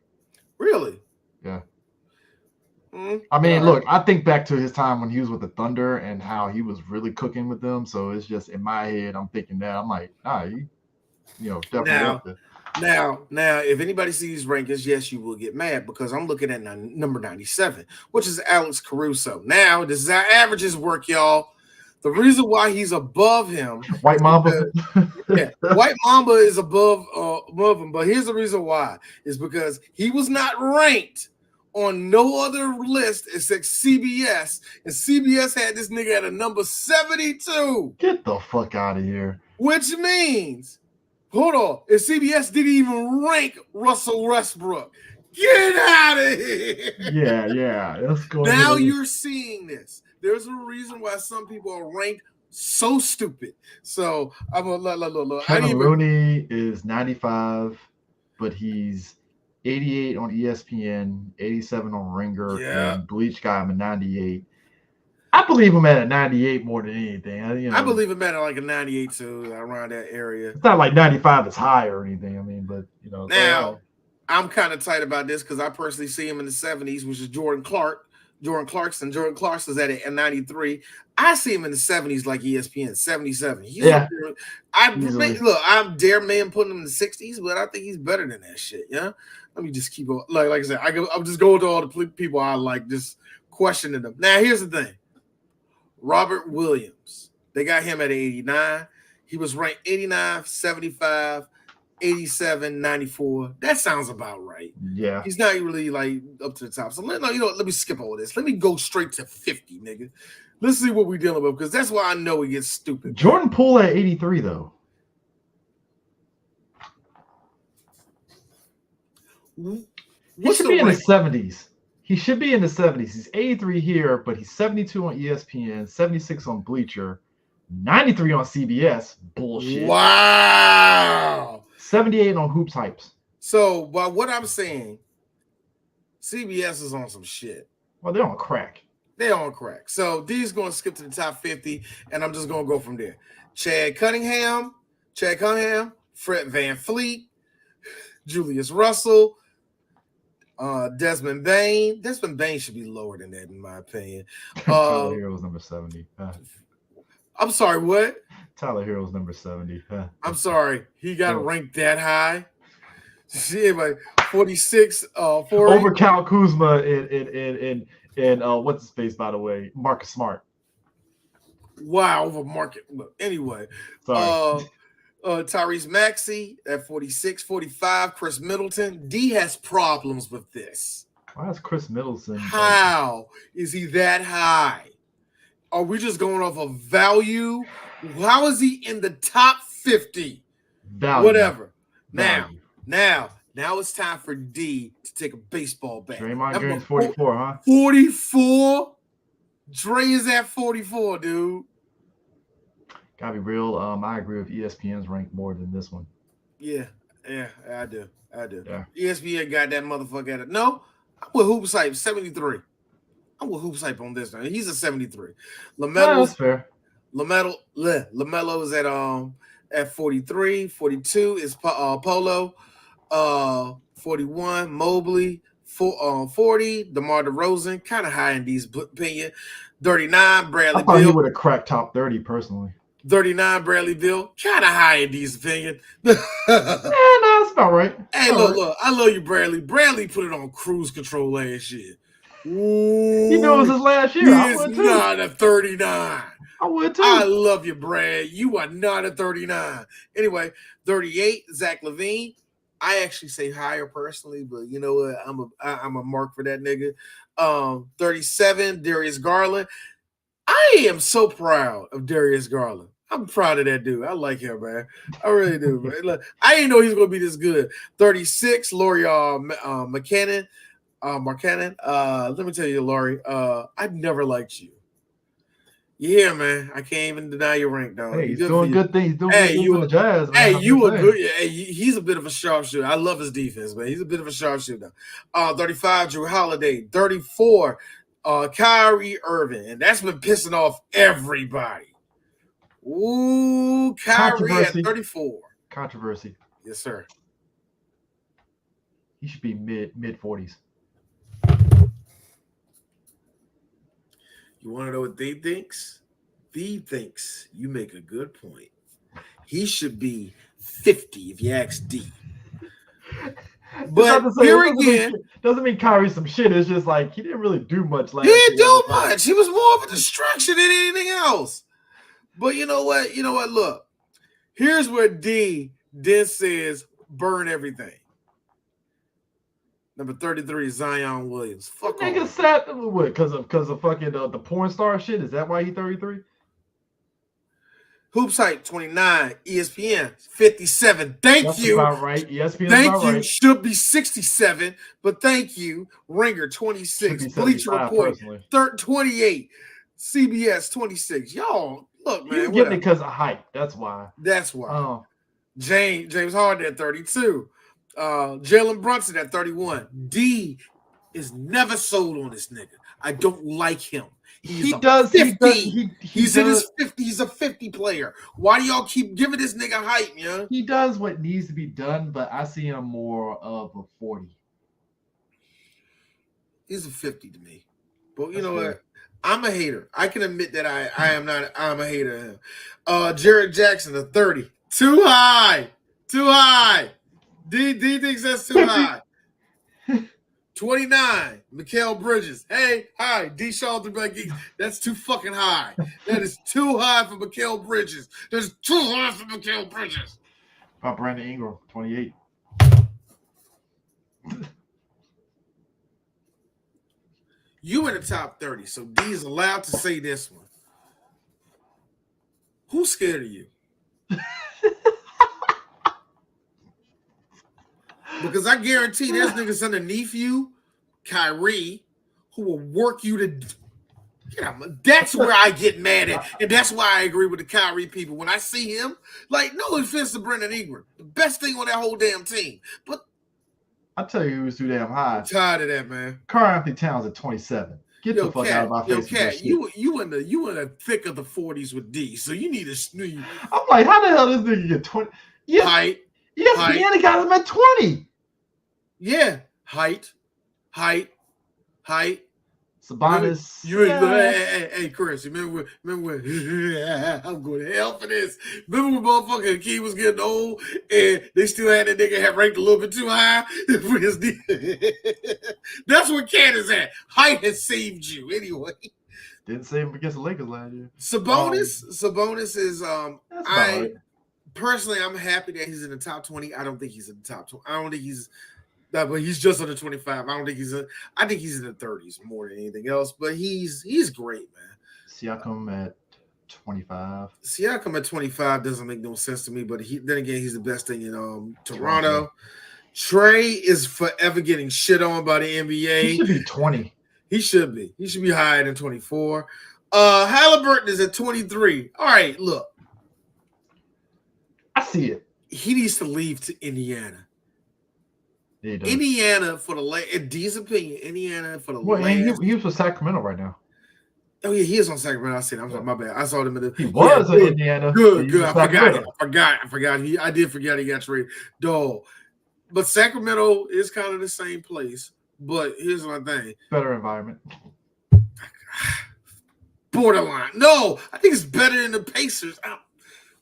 Really? Yeah. I mean, look, I think back to his time when he was with the Thunder and how he was really cooking with them. So it's just in my head, I'm thinking that I'm like, definitely up there. Now, if anybody sees these rankings, yes, you will get mad because I'm looking at number 97, which is Alex Caruso. Now, this is how averages work, y'all. The reason why he's above him, White Mamba, White Mamba is above him. But here's the reason why: is because he was not ranked on no other list except CBS, and CBS had this nigga at a number 72. Get the fuck out of here. Which means, hold on, if CBS didn't even rank Russell Westbrook, get out of here. Yeah. Let's go. Now you're seeing this. There's a reason why some people are ranked so stupid. So I'm gonna look. Kevin Looney is 95, but he's 88 on ESPN, 87 on Ringer, and Bleach got him a 98. I believe him at a 98 more than anything. I believe him at like a 98 too, around that area. It's not like 95 is high or anything. I mean, but now I'm kind of tight about this because I personally see him in the 70s, which is Jordan Clarkson. Jordan Clarkson's at a 93. I see him in the 70s like ESPN, 77. I'm dare man putting him in the 60s, but I think he's better than that shit. Yeah. Let me just keep on. Like I said, I'm just going to all the people I like, just questioning them. Now, here's the thing. Robert Williams. They got him at 89. He was ranked 89, 75, 87, 94. That sounds about right. Yeah. He's not really like up to the top. So let me skip all this. Let me go straight to 50, nigga. Let's see what we're dealing with because that's why I know it gets stupid. Jordan Poole at 83, though. He should be in the 70s. He should be in the 70s. He's 83 here, but he's 72 on ESPN, 76 on Bleacher, 93 on CBS. Bullshit. Wow. 78 on Hoops Hypes. So, by what I'm saying, CBS is on some shit. Well, they're on crack. They're on crack. So, these going to skip to the top 50, and I'm just going to go from there. Chad Cunningham, Fred VanVleet, Julius Russell, Desmond Bain. Desmond Bain should be lower than that, in my opinion. Tyler Hero's number 70. I'm sorry, what? Tyler Hero's number 70. I'm sorry. He got ranked that high. Shit, like 46, 40. Over Cal Kuzma and what's his face, by the way? Marcus Smart. Wow, over Market. Anyway. Sorry. Tyrese Maxey at 46, 45. Chris Middleton. D has problems with this. Why is Chris Middleton? How is he that high? Are we just going off of value? How is he in the top 50? Value. Whatever. Value. Now it's time for D to take a baseball bat. Draymond Green's 44, huh? 44? Dre is at 44, dude. Gotta be real. I agree with ESPN's rank more than this one. Yeah, I do. Yeah. ESPN got that motherfucker at it. No, I'm with Hoops Hype, 73. I'm with Hoops Hype on this one. He's a 73. That's fair. LaMelo is at 43. 42 is Polo. 41 Mobley. 40 DeMar DeRozan, kind of high in D's opinion. 39 Bradley I thought Beal. he would have cracked top 30 personally. 39, Bradley Bill. Kind of high in D's opinion. Yeah, no, that's about right. Hey, look. I love you, Bradley. Bradley put it on cruise control last year. Ooh, He knew it was his last year. He I is would too. not a 39. I would too. I love you, Brad. You are not a 39. Anyway, 38, Zach LaVine. I actually say higher personally, but you know what? I'm a mark for that nigga. 37, Darius Garland. I am so proud of Darius Garland. I'm proud of that dude. I like him, man. I really do, man. Look, I didn't know he was gonna be this good. 36, Laurie Markkanen. Let me tell you, Laurie, I've never liked you. Yeah, man. I can't even deny your rank, dog. Hey, he's doing good things. He's doing good things for the Jazz, man. Hey, you were good. Hey, he's a bit of a sharpshooter. I love his defense, man. He's a bit of a sharpshooter. 35, Drew Holiday. 34, Kyrie Irving. And that's been pissing off everybody. Ooh, Kyrie at 34. Controversy. Yes, sir. He should be mid 40s. You want to know what D thinks? D thinks you make a good point. He should be 50 if you ask D. But here again, doesn't mean Kyrie's some shit. It's just like he didn't really do much last year. year. He didn't do much. He was more of a distraction than anything else. But you know what? Look, here's where D then says burn everything. Number 33, Zion Williams. Fuck that nigga sat what? Because of fucking the porn star shit. Is that why he 33? Hoops Hype 29, ESPN 57. That's you. About right. ESPN. Thank you. Right. Should be 67, but thank you. Ringer 26, Bleacher Report 28, CBS 26. Y'all, look, man. You're getting it because of hype. That's why. That's why. Oh. James Harden at 32. Jalen Brunson at 31. D is never sold on this nigga. I don't like him. He's in his 50s. He's a 50 player. Why do y'all keep giving this nigga hype, man? He does what needs to be done, but I see him more of a 40. He's a 50 to me. But you know what? I'm a hater. I can admit that I'm a hater of him. Jared Jackson, a 30. Too high. D thinks that's too high. 29, Mikal Bridges. Hey, hi, D. Shaw through my geeks. That's too fucking high. That is too high for Mikal Bridges. That's too high for Mikal Bridges. How about Brandon Ingram, 28. You in the top 30, so D is allowed to say this one. Who's scared of you? Because I guarantee there's niggas underneath you, Kyrie, who will work you to. That's where I get mad at. And that's why I agree with the Kyrie people. When I see him, like, no offense to Brandon Ingram, the best thing on that whole damn team. But I'll tell you who's too damn high. I'm tired of that, man. Karl-Anthony Towns at 27. Get the fuck out of my face. Cat, you in the thick of the 40s with D, so you need to. I'm like, how the hell this nigga get 20? Yes, height. ESPN got him at 20. Yeah, height. Sabonis. Hey, Chris, remember when I'm going to hell for this. Remember when motherfucking Key was getting old and they still had that nigga had ranked a little bit too high? That's where Cat is at. Height has saved you anyway. Didn't save him against the Lakers last year. Sabonis is right. Personally, I'm happy that he's in the top 20. I don't think he's in the top 20. I don't think he's but he's just under 25. I think he's in the 30s more than anything else. But he's great, man. Siakam at 25. Siakam at 25 doesn't make no sense to me. But then again, he's the best thing in Toronto. Trey is forever getting shit on by the NBA. He should be 20. He should be. He should be higher than 24. Halliburton is at 23. All right, look. I see it. He needs to leave to Indiana. Yeah, he does. Indiana for the in D's opinion. Indiana for the he was with Sacramento right now. Oh yeah, he is on Sacramento. I said, I'm sorry, my bad. I saw him in the. He was in Indiana. Good. I forgot. I did forget he got traded. Dog. But Sacramento is kind of the same place. But here's my thing. Better environment. Borderline. No, I think it's better than the Pacers.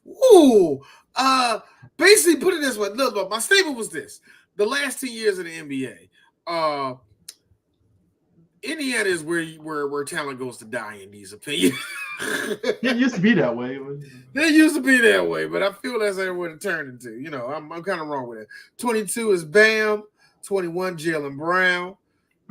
Ooh. Basically, put it this way. Look, my statement was this: the last 10 years of the NBA, Indiana is where talent goes to die, in these opinions. It used to be that way. They used to be that way, but I feel that's what it turned into. You know, I'm kind of wrong with it. 22 is Bam. 21, Jaylen Brown.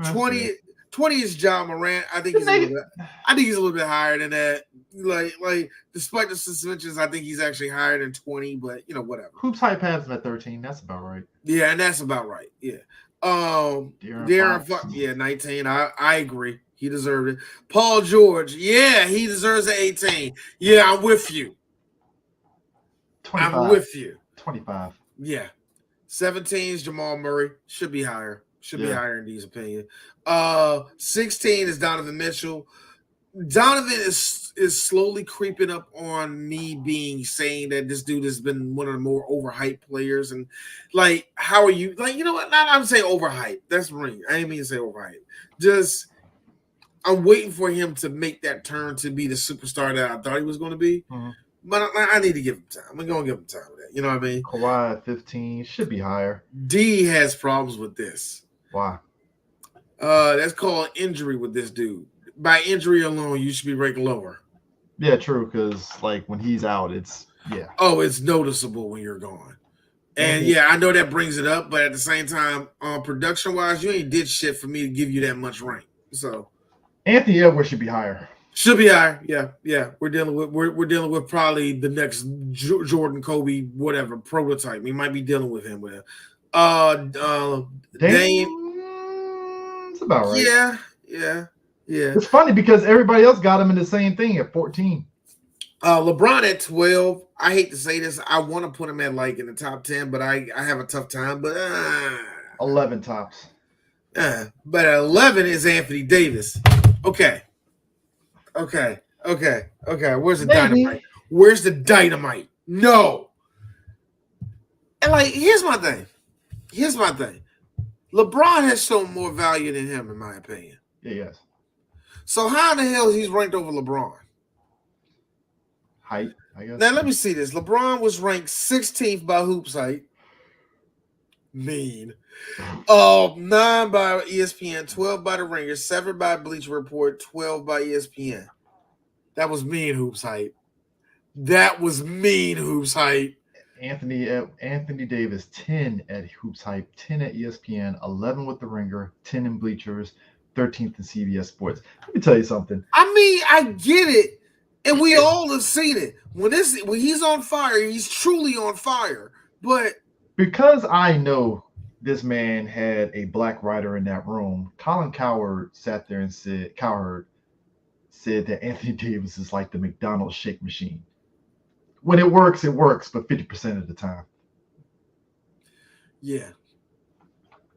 20 is John Morant. I think he's a little bit higher than that. Like despite the suspensions, I think he's actually higher than 20, but you know, whatever. Hoops Hype has him at 13. That's about right. Yeah, and that's about right. Yeah. De'Aaron Fox. Yeah, 19. I agree. He deserved it. Paul George. Yeah, he deserves an 18. Yeah, I'm with you. 25. I'm with you. 25. Yeah. 17 is Jamal Murray. Should be higher. Should be higher in these opinions. 16 is Donovan Mitchell. Donovan is slowly creeping up on me saying that this dude has been one of the more overhyped players. And like, how are you? Like, you know what? I'm saying overhyped. That's right. I didn't mean to say overhyped. Just I'm waiting for him to make that turn to be the superstar that I thought he was going to be. Mm-hmm. But I need to give him time. I'm going to give him time with that. You know what I mean? Kawhi at 15 should be higher. D has problems with this. Why? That's called injury with this dude. By injury alone, you should be ranked lower. Yeah, true. Because like when he's out, it's it's noticeable when you're gone. And yeah, I know that brings it up, but at the same time, production wise, you ain't did shit for me to give you that much rank. So Anthony Edwards should be higher. Should be higher. Yeah. We're dealing with probably the next Jordan, Kobe, whatever prototype. We might be dealing with him with. Dame. It's about right. Yeah. It's funny because everybody else got him in the same thing at 14. LeBron at 12. I hate to say this. I want to put him at like in the top 10, but I have a tough time. But 11 tops. But at 11 is Anthony Davis. Okay. Where's the dynamite? Where's the dynamite? No. And like, here's my thing. LeBron has shown more value than him, in my opinion. Yeah, yes. So how in the hell he's ranked over LeBron? Height, I guess. Now let me see this. LeBron was ranked 16th by Hoops Height. Mean. 9 by ESPN, 12 by The Ringer, 7 by Bleacher Report, 12 by ESPN. That was mean, Hoops Height. Anthony Davis, 10 at Hoops Hype, 10 at ESPN, 11 with The Ringer, 10 in Bleachers, 13th in CBS Sports. Let me tell you something. I mean, I get it, and we all have seen it. When he's on fire, he's truly on fire. But because I know this man had a black writer in that room, Colin Cowherd sat there and said that Anthony Davis is like the McDonald's shake machine. When it works, but 50% of the time. Yeah.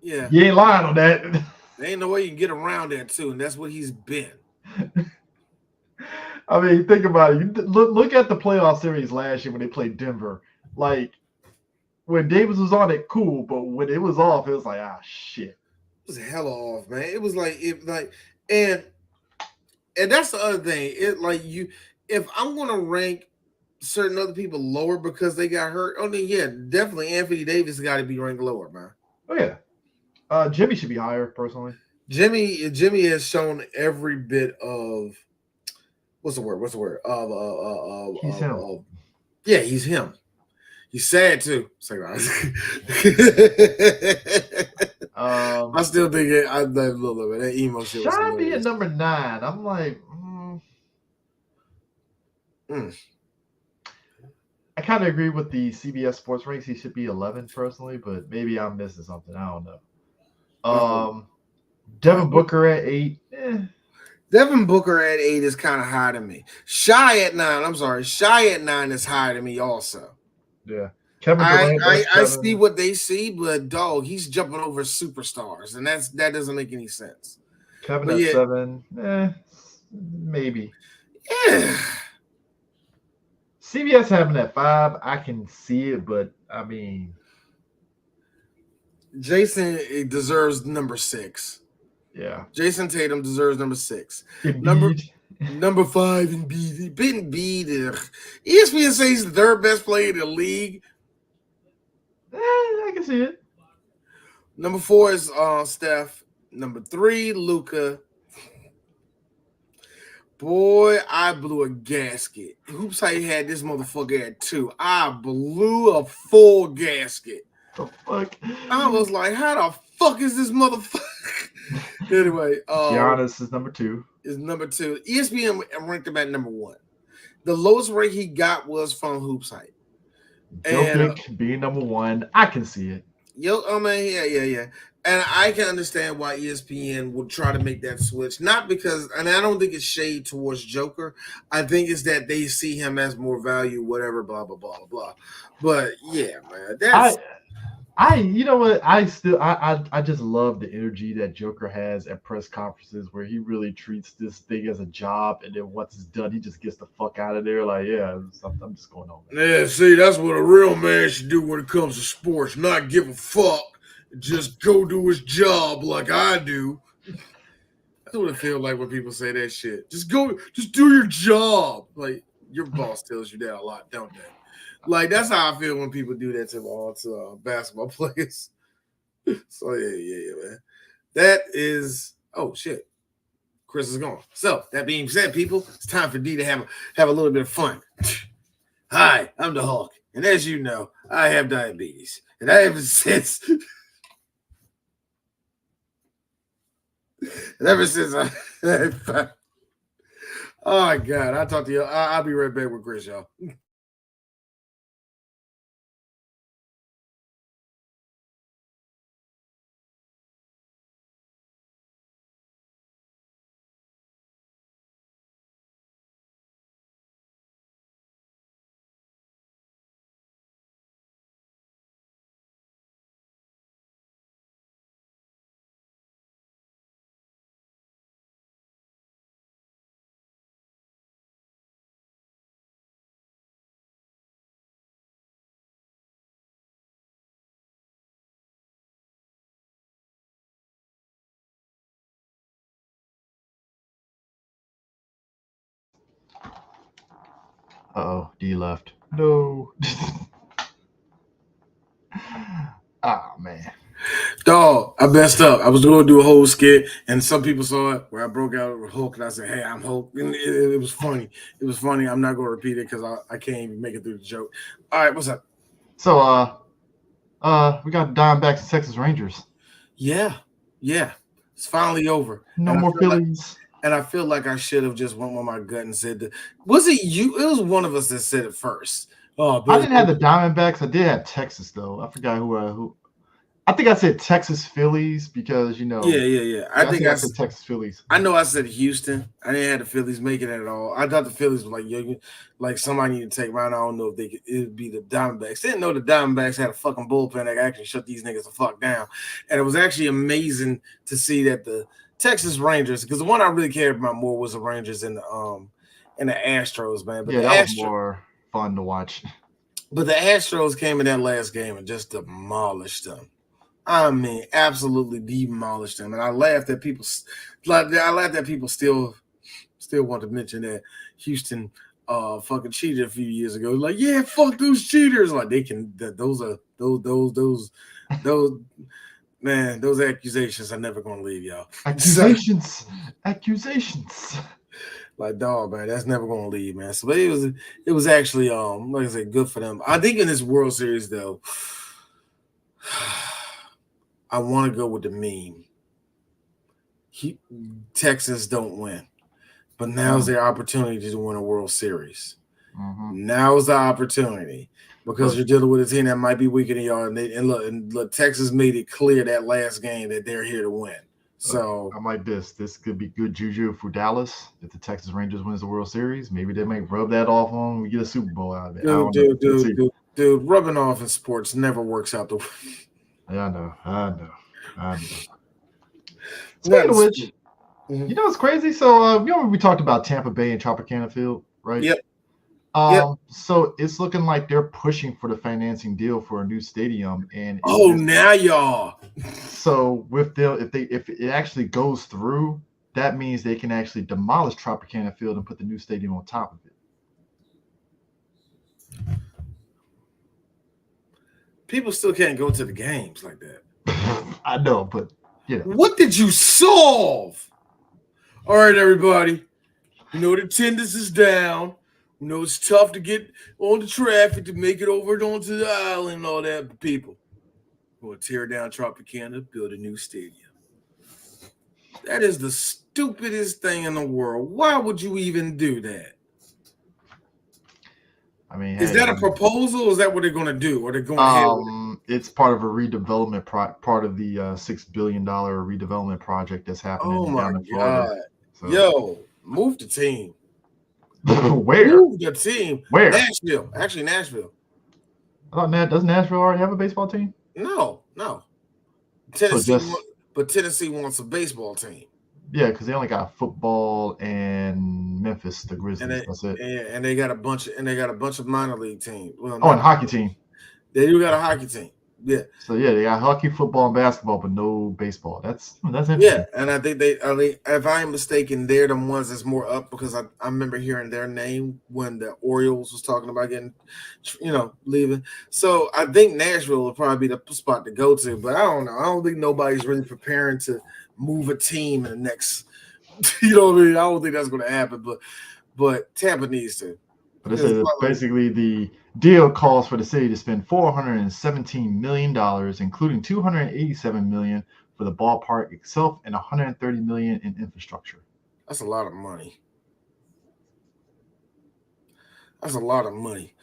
You ain't lying on that. There ain't no way you can get around that, too, and that's what he's been. I mean, think about it. Look at the playoff series last year when they played Denver. Like, when Davis was on it, cool, but when it was off, it was like, shit. It was hella off, man. It was and that's the other thing. If I'm gonna rank certain other people lower because they got hurt, definitely Anthony Davis got to be ranked lower, man. Oh yeah, Jimmy should be higher personally. Jimmy has shown every bit of what's the word? He's him. Yeah, he's him. He's sad too. I still think I love it. That emo shit. Should be at number 9. I'm like, I kind of agree with the CBS Sports ranks. He should be 11 personally, but maybe I'm missing something. I don't know. Devin Booker at 8. Devin Booker at 8 is kind of high to me. Shy at 9 is high to me also. Yeah. Kevin Durant, I see what they see, but dog, he's jumping over superstars, and that doesn't make any sense. Kevin at 7, maybe. Yeah. CBS having at 5, I can see it, but I mean, Jason deserves number 6. Yeah. Jason Tatum deserves number 6. Number 5 in B. Bitten B. ESPN says he's the third best player in the league. I can see it. Number 4 is Steph. Number 3, Luka. Boy, I blew a gasket. Hoops Hype had this motherfucker at 2. I blew a full gasket. The fuck? I was like, how the fuck is this motherfucker? Anyway, Giannis is number 2. Is number 2. ESPN ranked him at number 1. The lowest rate he got was from Hoops Hype. Jokic being number 1, I can see it. Yeah. And I can understand why ESPN would try to make that switch. Not because, and I don't think it's shade towards Joker. I think it's that they see him as more value, whatever, blah, blah, blah, blah. But yeah, man, that's. You know what? I just love the energy that Joker has at press conferences where he really treats this thing as a job, and then once it's done, he just gets the fuck out of there. Like, yeah, I'm just going home. Yeah, see, that's what a real man should do when it comes to sports. Not give a fuck. Just go do his job like I do. That's what it feels like when people say that shit. Just do your job. Like, your boss tells you that a lot, don't they? Like, that's how I feel when people do that to basketball players. So, yeah, man. That is, oh, shit. Chris is gone. So, that being said, people, it's time for D to have a little bit of fun. Hi, I'm the Hulk. And as you know, I have diabetes. And I ever since I oh, my God. I'll talk to you. I'll be right back with Chris, y'all. Uh-oh, D left. No. Oh, man. Dog, I messed up. I was going to do a whole skit, and some people saw it where I broke out with Hulk, and I said, hey, I'm Hulk. And it was funny. It was funny. I'm not going to repeat it because I can't even make it through the joke. All right, what's up? So, we got Diamondbacks and Texas Rangers. Yeah. It's finally over. No more Phillies. And I feel like I should have just went with my gut and said that. Was it you? It was one of us that said it first. Oh, I didn't have the Diamondbacks. I did have Texas, though. I forgot who. I think I said Texas Phillies because, you know. Yeah. I think I said Texas Phillies. I know I said Houston. I didn't have the Phillies making it at all. I thought the Phillies were like somebody need to take mine. I don't know if it would be the Diamondbacks. Didn't know the Diamondbacks had a fucking bullpen that actually shut these niggas the fuck down. And it was actually amazing to see that the Texas Rangers, because the one I really cared about more was the Rangers and the Astros, man. But that was more fun to watch. But the Astros came in that last game and just demolished them. I mean, absolutely demolished them. And I laughed at people. Still want to mention that Houston fucking cheated a few years ago. Like, yeah, fuck those cheaters. Like, they can. Those man, those accusations are never gonna leave y'all. Accusations. Like, dog, man, that's never gonna leave, man. So, but it was actually like I said, good for them. I think in this World Series though, I want to go with the meme. Texas don't win, but now's their opportunity to win a World Series. Mm-hmm. Now's the opportunity because you're dealing with a team that might be weaker than y'all. And look, Texas made it clear that last game that they're here to win. So I'm like this. This could be good juju for Dallas if the Texas Rangers wins the World Series. Maybe they might rub that off on and we get a Super Bowl out of it. Dude, rubbing off in sports never works out the way. I know. Speaking of which, you know what's crazy? So we talked about Tampa Bay and Tropicana Field, right? Yep. So it's looking like they're pushing for the financing deal for a new stadium, and now y'all. So if it actually goes through, that means they can actually demolish Tropicana Field and put the new stadium on top of it. People still can't go to the games like that. I know, but What did you solve? All right, everybody. You know the attendance is down. You know it's tough to get on the traffic to make it over onto the island and all that. But people, we'll tear down Tropicana, build a new stadium. That is the stupidest thing in the world. Why would you even do that? I mean, is that a proposal? Or is that what they're going to do? Or they're going ahead? It's part of a redevelopment part of the $6 billion redevelopment project that's happening down in Florida. So. Yo, move the team. Where? Move the team. Where? Nashville. Actually, Nashville. I thought doesn't Nashville already have a baseball team? No. Tennessee wants a baseball team. Yeah, because they only got football and Memphis, the Grizzlies. That's it. And they got a bunch of minor league teams. Well, and hockey team. They do got a hockey team. Yeah. So they got hockey, football, and basketball, but no baseball. That's interesting. Yeah, and I think if I'm mistaken, they're the ones that's more up because I remember hearing their name when the Orioles was talking about getting, leaving. So I think Nashville will probably be the spot to go to, but I don't know. I don't think nobody's really preparing to move a team in the next. You know what I mean? I don't think that's going to happen, but Tampa needs to. But it says basically the deal calls for the city to spend $417 million, including $287 million for the ballpark itself and $130 million in infrastructure. That's a lot of money. That's a lot of money.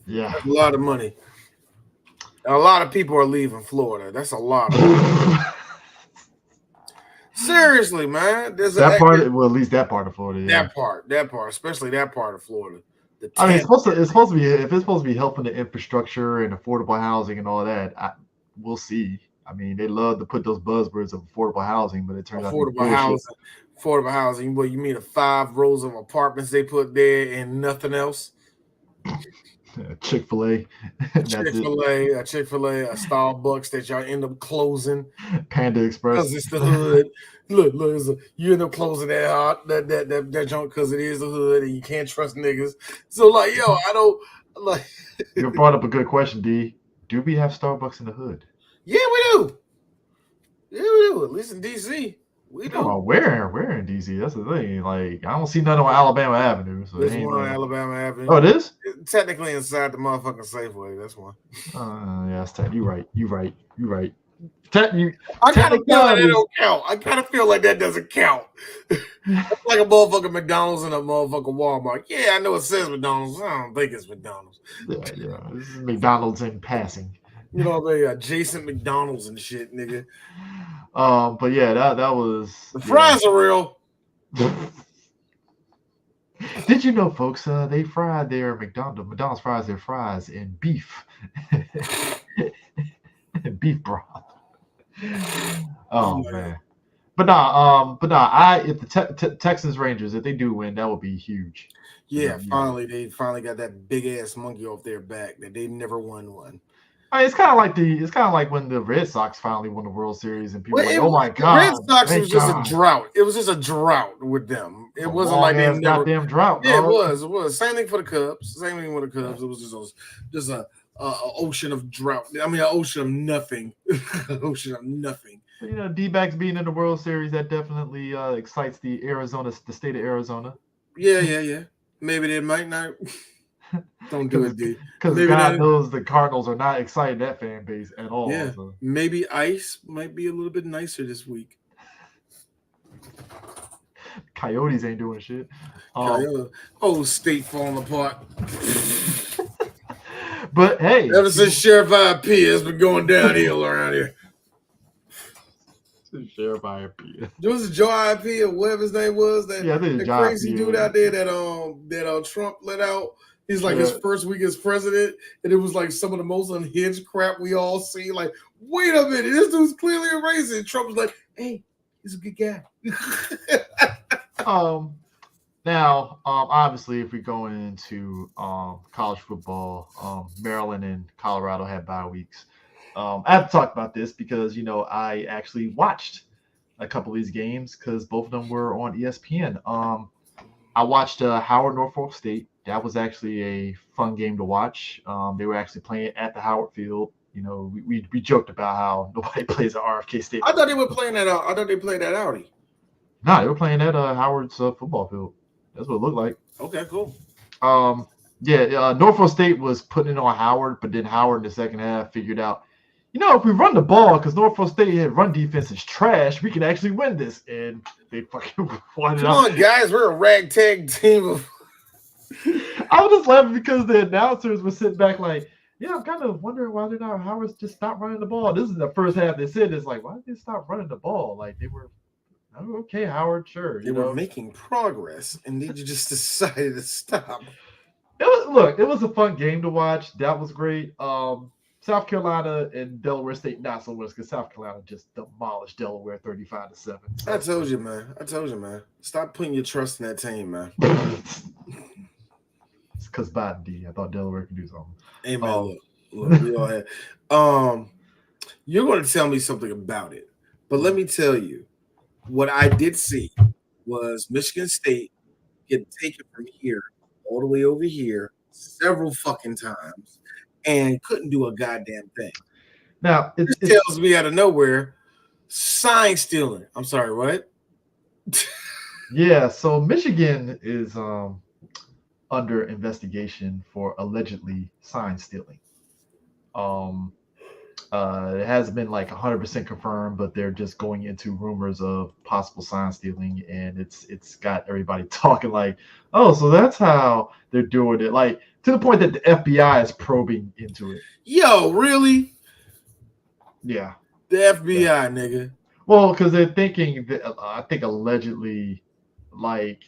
Yeah. That's a lot of money. A lot of people are leaving Florida. That's a lot of money. Seriously, man. There's at least that part of Florida. Yeah. That part, especially that part of Florida. I mean, it's supposed to be helping the infrastructure and affordable housing and all that. We'll see. I mean, they love to put those buzzwords of affordable housing, but it turns out affordable housing. What you mean? The 5 rows of apartments they put there and nothing else? Chick-fil-A, a Starbucks that y'all end up closing. Panda Express. Because it's the hood. Look, you end up closing that junk because it is the hood and you can't trust niggas. So I don't like. You brought up a good question, D. Do we have Starbucks in the hood? Yeah, we do. At least in DC. We do. Where in DC? That's the thing. Like, I don't see nothing on Alabama Avenue. So there's one on Alabama Avenue. Oh, it is? Technically inside the motherfucking Safeway. That's one. Yeah, that's you right. I kind of feel like that don't count. I kind of feel like that doesn't count. It's like a motherfucking McDonald's and a motherfucking Walmart. Yeah, I know it says McDonald's. I don't think it's McDonald's. Yeah. This is McDonald's in passing. You know what I mean? Adjacent McDonald's and shit, nigga. But yeah, that was the fries are real. Did you know, folks? They fried their McDonald's fries their fries in beef, beef broth. Oh man, but if the Texans Rangers, if they do win, that would be huge. Yeah, they finally got that big ass monkey off their back that they never won one. I mean, it's kind of like when the Red Sox finally won the World Series and people were like, oh my god, Red Sox was just a drought. It was just a drought with them. It wasn't like they never goddamn drought. Yeah, it was. Same thing for the Cubs. It was just a ocean of drought. I mean, an ocean of nothing. Ocean of nothing. D-backs being in the World Series, that definitely excites the state of Arizona. Yeah. Maybe they might not. Don't do it, D. Because God knows the Cardinals are not excited that fan base at all. Yeah, so. Maybe ice might be a little bit nicer this week. Coyotes ain't doing shit. State falling apart. But hey, ever since Sheriff IP has been going downhill around here. Sheriff IP. Was it Joe IP or whatever his name was? That crazy dude out there that Trump let out. He's like his first week as president, and it was like some of the most unhinged crap we all see. Like, wait a minute, this dude's clearly a racist. Trump was like, hey, he's a good guy. Now, obviously, if we go into college football, Maryland and Colorado had bye weeks. I have to talk about this because I actually watched a couple of these games because both of them were on ESPN. I watched Howard Norfolk State. That was actually a fun game to watch. They were actually playing at the Howard Field. You know, we joked about how nobody plays at RFK Stadium. I thought they were playing that. I thought they played that Audi. Nah, they were playing at Howard's football field. That's what it looked like. Okay, cool. Norfolk State was putting it on Howard, but then Howard in the second half figured out, if we run the ball, because Norfolk State had run defense is trash, we can actually win this. And they fucking won it. Come on, guys, we're a ragtag team of. I was just laughing because the announcers were sitting back like, yeah, I'm kind of wondering why they're not. Howard's just stopped running the ball. This is the first half they said. It's like, why did they stop running the ball? Like they were, okay, Howard, sure. They were making progress, and they just decided to stop. It was a fun game to watch. That was great. South Carolina and Delaware State not so much because South Carolina just demolished Delaware 35-7. So. I told you, man. Stop putting your trust in that team, man. It's because Biden D. I thought Delaware could do something. Hey, man, look, we all had. You're going to tell me something about it, but let me tell you, what I did see was Michigan State get taken from here all the way over here several fucking times and couldn't do a goddamn thing. Now, it tells me out of nowhere, sign stealing. I'm sorry, what? Yeah, so Michigan is under investigation for allegedly sign stealing. It hasn't been like 100% confirmed, but they're just going into rumors of possible sign stealing, and it's got everybody talking like, oh, so that's how they're doing it, like to the point that the FBI is probing into it. Yo, really? Yeah, the FBI, nigga. Well, because they're thinking that I think allegedly, like,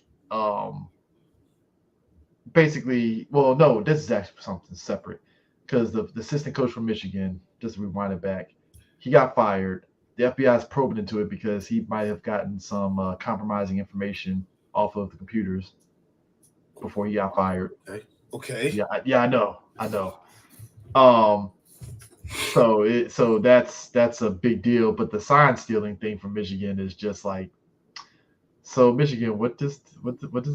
basically, well, no, this is actually something separate. Because the assistant coach from Michigan, just rewind it back, he got fired. The FBI is probing into it because he might have gotten some compromising information off of the computers before he got fired. Okay. Yeah, I know. So that's a big deal. But the sign stealing thing from Michigan is just like, so Michigan, what does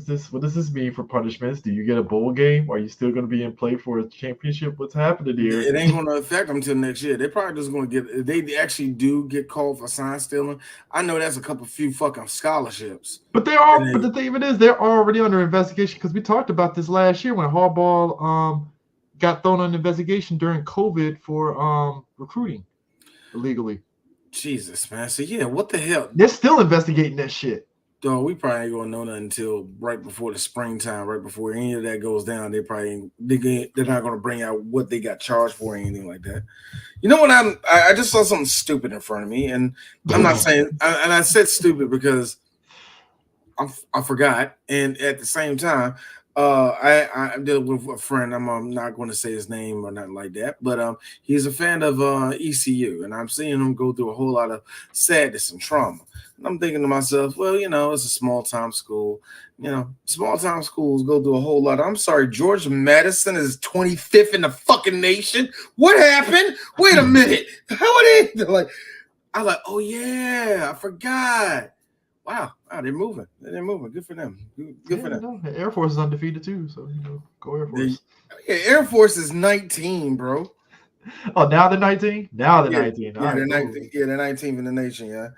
this mean for punishments? Do you get a bowl game? Are you still going to be in play for a championship? What's happening here? It ain't going to affect them until next year. They probably just going to get. They actually do get called for sign stealing. I know that's a few fucking scholarships. But they are. But the thing of it is, they're already under investigation because we talked about this last year when Harbaugh got thrown on investigation during COVID for recruiting illegally. Jesus, man. So yeah, what the hell? They're still investigating that shit. Dog, we probably ain't gonna know nothing until right before the springtime, right before any of that goes down. They're not gonna bring out what they got charged for or anything like that. You know what? I just saw something stupid in front of me, and I'm not saying, and I said stupid because I forgot, and at the same time, I deal with a friend. I'm not going to say his name or nothing like that, but he's a fan of ECU, and I'm seeing him go through a whole lot of sadness and trauma. And I'm thinking to myself, well, it's a small time school. Small time schools go through a whole lot. I'm sorry, George Madison is 25th in the fucking nation. What happened? Wait a minute. How are they? I was like, oh yeah, I forgot. Wow, they're moving. They're moving. Good for them. Good for them. Air Force is undefeated too, so go Air Force. Air Force is 19, bro. Oh, now they're 19. Now they're 19. Yeah, they're 19. Yeah, they're 19th in the nation. Yeah,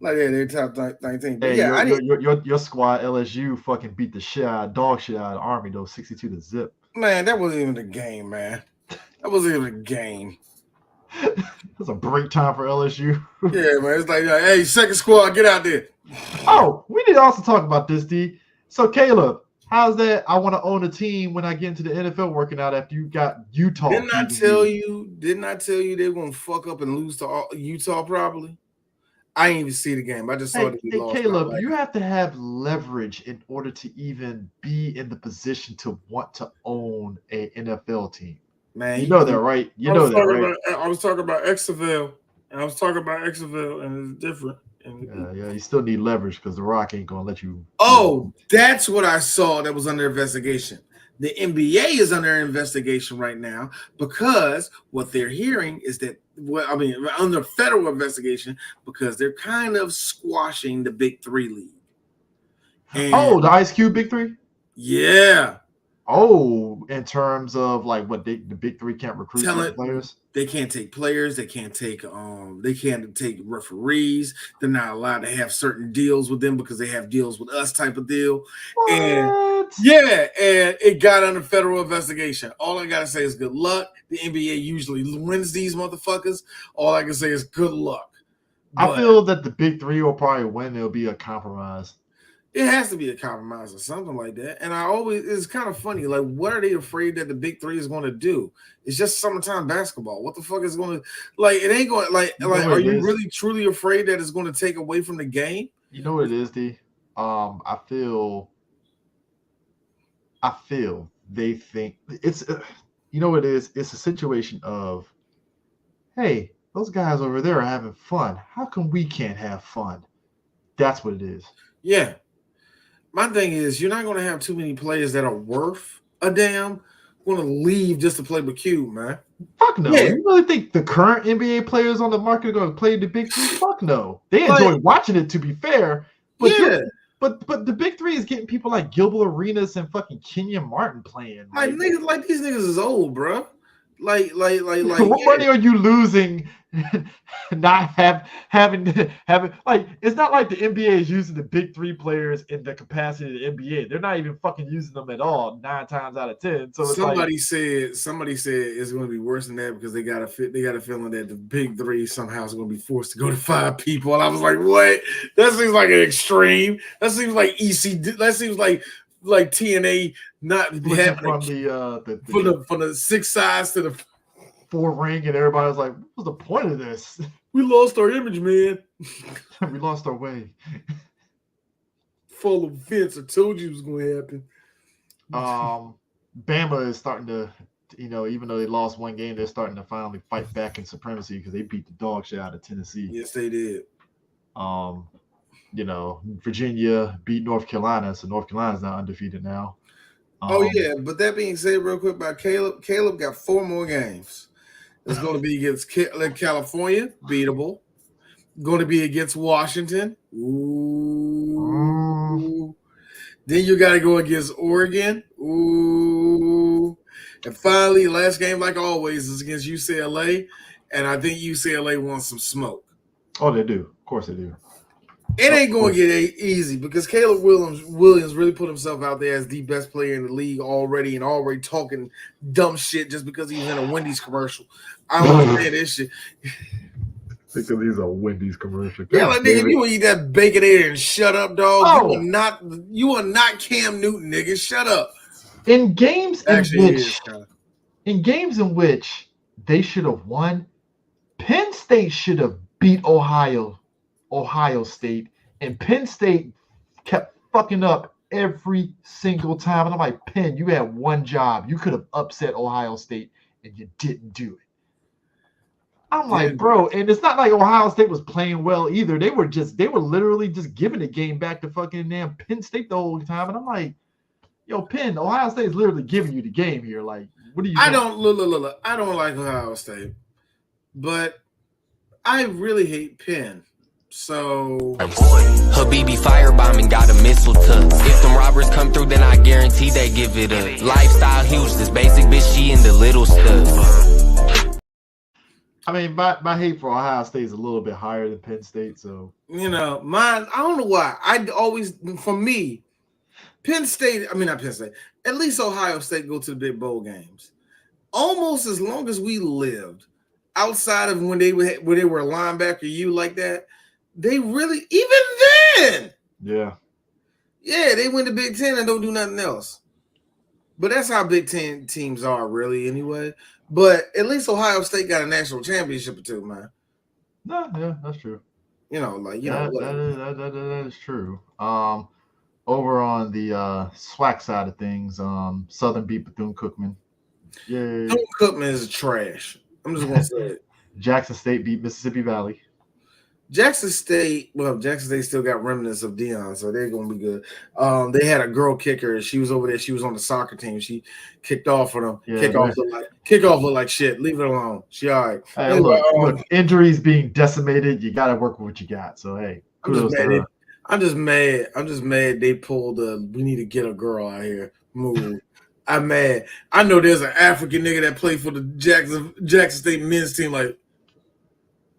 they're top 19. Hey, your squad LSU fucking beat the dog shit out of Army though, 62-0. Man, that wasn't even a game, man. That wasn't even a game. That's a break time for LSU. Yeah, man. It's like, hey, second squad, get out there. Oh, we need to also talk about this, D. So, Caleb, how's that? I want to own a team when I get into the NFL working out after you got Utah. Didn't I tell you they're going to fuck up and lose to Utah probably? I didn't even see the game. I just saw that they lost. Caleb, you have to have leverage in order to even be in the position to want to own an NFL team. Man, you know that, right? You know that, right? I was talking about Exaville, and it's different. Yeah, you still need leverage because The Rock ain't gonna let you. Oh, that's what I saw that was under investigation. The NBA is under investigation right now because what they're hearing is that, under federal investigation because they're kind of squashing the Big Three league. And the Ice Cube Big Three? yeah. Oh, in terms of like what the Big Three can't recruit players? They can't take players. They can't take referees. They're not allowed to have certain deals with them because they have deals with us type of deal. What? And it got under federal investigation. All I gotta say is good luck. The NBA usually wins these motherfuckers. All I can say is good luck. I feel that the Big Three will probably win. It'll be a compromise. It has to be a compromise or something like that. And it's kind of funny. Like, what are they afraid that the Big Three is going to do? It's just summertime basketball. What the fuck is going to, like, it ain't going, are you really truly afraid that it's going to take away from the game? You know what it is, D? I feel they think it's, you know what it is? It's a situation of, hey, those guys over there are having fun. How come we can't have fun? That's what it is. Yeah. My thing is, you're not going to have too many players that are worth a damn going to leave just to play with Cube, man. Fuck no. Yeah. You really think the current NBA players on the market are going to play the Big Three? Fuck no. They enjoy watching it, to be fair. But yeah. But the Big Three is getting people like Gilbert Arenas and fucking Kenyon Martin playing. Like these niggas is old, bro. Like what money are you losing? Not having like, it's not like the NBA is using the Big Three players in the capacity of the NBA. They're not even fucking using them at all 9 times out of 10. So somebody said it's going to be worse than that because they got a feeling that the Big Three somehow is going to be forced to go to 5 people. And I was like, what? That seems like an extreme. That seems like That seems like TNA not having from the 6 sides to the 4 ring, and everybody was like, what's the point of this? We lost our image, man. We lost our way. Full of Vince. I told you it was going to happen. Bama is starting to, even though they lost 1 game, they're starting to finally fight back in supremacy because they beat the dog shit out of Tennessee. Yes, they did. Virginia beat North Carolina, so North Carolina's not undefeated now. But that being said, real quick about Caleb got 4 more games. It's going to be against California, beatable. Going to be against Washington. Ooh. Then you got to go against Oregon. Ooh. And finally, last game, like always, is against UCLA. And I think UCLA wants some smoke. Oh, they do. Of course they do. It ain't going to get easy because Caleb Williams really put himself out there as the best player in the league already and already talking dumb shit just because he was in a Wendy's commercial. I don't understand this shit. Because he's a Wendy's commercial. Yeah, like, nigga, if you want to eat that bacon egg and shut up, dog, you are not Cam Newton, nigga. Shut up. In games in which they should have won, Penn State should have beat Ohio State, and Penn State kept fucking up every single time. And I'm like, Penn, you had 1 job. You could have upset Ohio State, and you didn't do it. I'm like, bro, and it's not like Ohio State was playing well either. They were literally just giving the game back to fucking damn Penn State the whole time. And I'm like, yo, Penn, Ohio State is literally giving you the game here. Like, what are you doing? I don't like Ohio State, but I really hate Penn. So Habibi firebombing got a missile to. If them robbers come through, then I guarantee they give it up. Lifestyle huge, this basic bitch, she in the little stuff. I mean, my hate for Ohio State is a little bit higher than Penn State, so mine. I don't know why. For me, not Penn State. At least Ohio State go to the big bowl games. Almost as long as we lived, outside of when they were a linebacker, you like that. They really, even then, yeah, they win the Big Ten and don't do nothing else. But that's how Big Ten teams are, really, anyway. But at least Ohio State got a national championship or 2, man. No, yeah, that's true. That is true. Over on the SWAC side of things, Southern beat Bethune-Cookman. Yay. Bethune-Cookman is trash. I'm just gonna say it. Jackson State beat Mississippi Valley. Jackson State still got remnants of Dion, so they're gonna be good. They had a girl kicker. She was over there. She was on the soccer team. She kicked off for them. Yeah, Kickoff look like shit. Leave it alone. She all right. Hey, Anyway, look, injuries being decimated, you got to work with what you got. So hey, kudos to her. I'm just mad. They pulled we need to get a girl out here. Move. I'm mad. I know there's an African nigga that played for the Jackson State men's team. Like,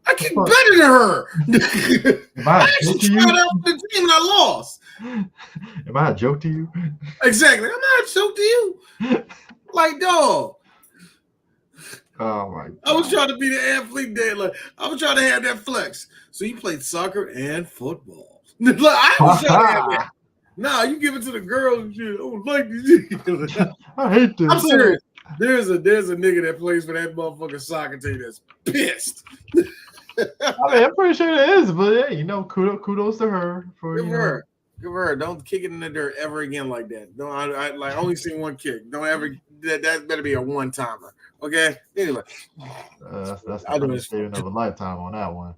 I kick better than her. I actually tried out for the team and I lost. Am I a joke to you? Exactly. I'm not a joke to you. Like, dog. Oh my God. I was trying to be the athlete there. Like, I was trying to have that flex. So you played soccer and football. Like, I was trying to have that. Nah, you give it to the girls. I don't like this. I hate this. I'm serious. There's a nigga that plays for that motherfucking soccer team that's pissed. I mean, I'm pretty sure it is, but hey, kudos to her for Give her. Don't kick it in the dirt ever again like that. No, I only seen one kick. Don't ever. That better be a one timer. Okay. Anyway, that's the understatement of a lifetime on that one.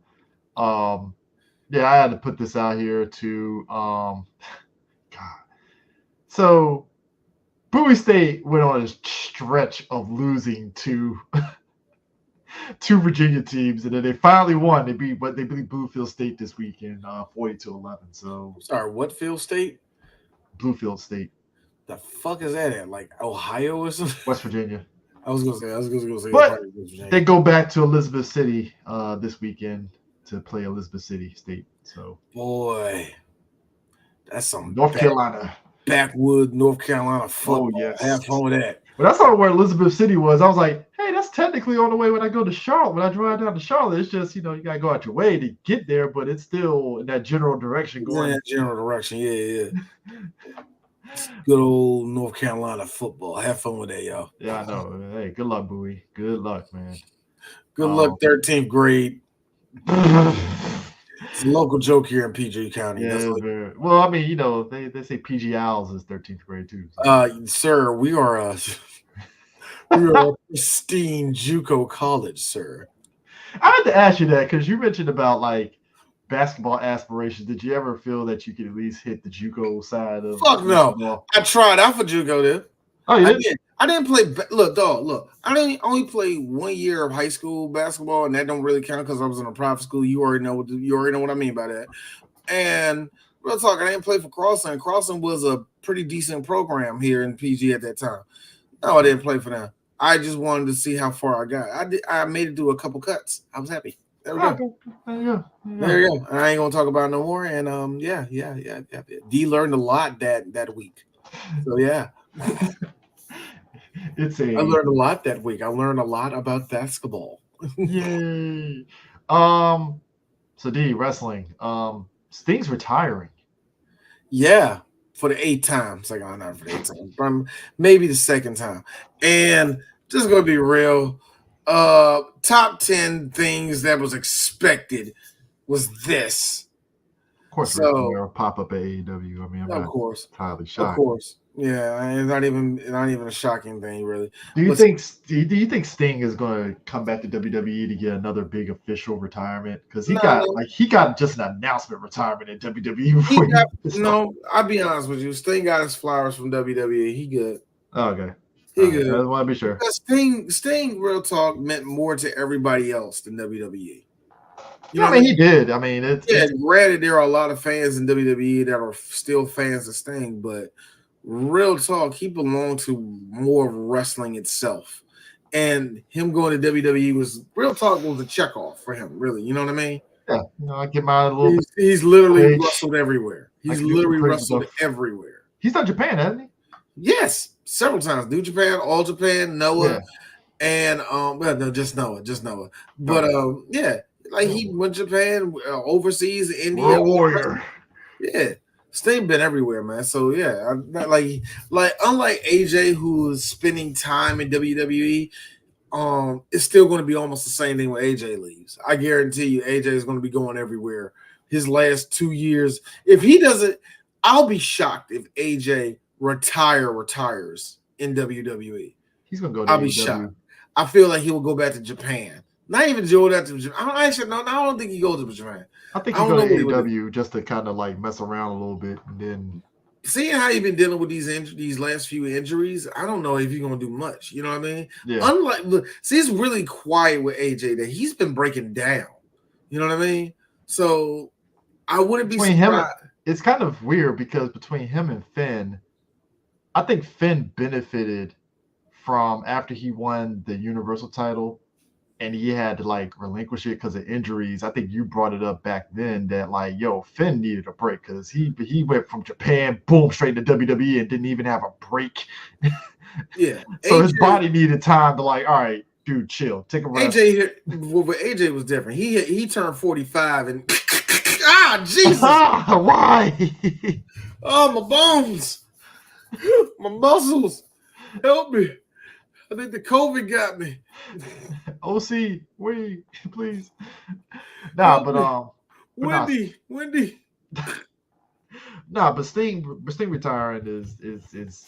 Yeah, I had to put this out here to God. So Bowie State went on a stretch of losing to two Virginia teams, and then they finally won. They beat Bluefield State this weekend, 40-11. So sorry, what field state? Bluefield State. The fuck is that at? Like Ohio or something? West Virginia. I was gonna say. But they go back to Elizabeth City this weekend to play Elizabeth City State. So boy, that's some North Carolina. Backwood, North Carolina football. Oh, yes. Have fun with that. But that's not where Elizabeth City was. I was like, hey, that's technically on the way when I go to Charlotte. When I drive down to Charlotte, it's just, you got to go out your way to get there, but it's still in that general direction going. In that general direction, yeah. Good old North Carolina football. Have fun with that, y'all. Yeah, I know. Hey, good luck, Bowie. Good luck, man. Good luck, 13th grade. It's a local joke here in PG County. Yeah, well, I mean, they say PG Owls is 13th grade too. So. Sir, we are a pristine JUCO college, sir. I had to ask you that because you mentioned about like basketball aspirations. Did you ever feel that you could at least hit the JUCO side of? Fuck no. Basketball? I tried out for JUCO, dude. Oh, you did? I didn't play. Look, dog. I didn't only play 1 year of high school basketball, and that don't really count because I was in a private school. You already know what I mean by that. And real talk, I didn't play for Crossing. Crossing was a pretty decent program here in PG at that time. No, I didn't play for them. I just wanted to see how far I got. I made it through a couple cuts. I was happy. There we go. There you go. And I ain't gonna talk about it no more. And yeah. D learned a lot that week. So yeah. I learned a lot that week. I learned a lot about basketball. Yay. So D, wrestling. Sting's retiring. Yeah, for the 8th time. It's like, not for the 8th time. Maybe the 2nd time. And just gonna be real. Top 10 things that was expected was this. Of course, so pop up at AEW. I mean, I'm entirely shocked. Of course. Yeah, it's not even a shocking thing, really. Do you think Sting is going to come back to WWE to get another big official retirement? Because he got just an announcement retirement at WWE. I'll be honest with you. Sting got his flowers from WWE. He good. Oh, okay. He good. I want to be sure. Sting, real talk, meant more to everybody else than WWE. He did. I mean, granted, there are a lot of fans in WWE that are still fans of Sting, but real talk, he belonged to more of wrestling itself. And him going to WWE was a checkoff for him, really. You know what I mean? Yeah. I get my little. He's literally wrestled everywhere. He's everywhere. He's done Japan, hasn't he? Yes, several times. New Japan, All Japan, Noah, and just Noah. But he went to Japan, overseas, India, World Warrior. Yeah. Sting been everywhere, man. So yeah, like unlike AJ, who's spending time in WWE, it's still going to be almost the same thing when AJ leaves. I guarantee you, AJ is going to be going everywhere. His last 2 years, if he doesn't, I'll be shocked if AJ retires in WWE. He's going to go to I'll be shocked. I feel like he will go back to Japan. Not even go back to Japan. I don't think he goes to Japan. I think I he's don't know going what to he would do. AEW just to kind of like mess around a little bit, and then Seeing how you've been dealing with these last few injuries, I don't know if you're gonna do much. You know what I mean? yeah. Unlike, look, see, it's really quiet with AJ that he's been breaking down. You know what I mean? So I wouldn't be Between him, surprised. it's kind of weird because between him and Finn, I think Finn benefited from after he won the Universal title and he had to like relinquish it because of injuries. I think you brought it up back then that like, yo, Finn needed a break because he went from Japan, boom, straight to WWE and didn't even have a break. Yeah, So his AJ body needed time to like, all right, dude, chill, take a rest. AJ was different. He turned 45 and Jesus! Why? Oh, my bones, my muscles, help me! I think the COVID got me. OC, wait, please. Nah, but Wendy. Nah, but Sting retiring is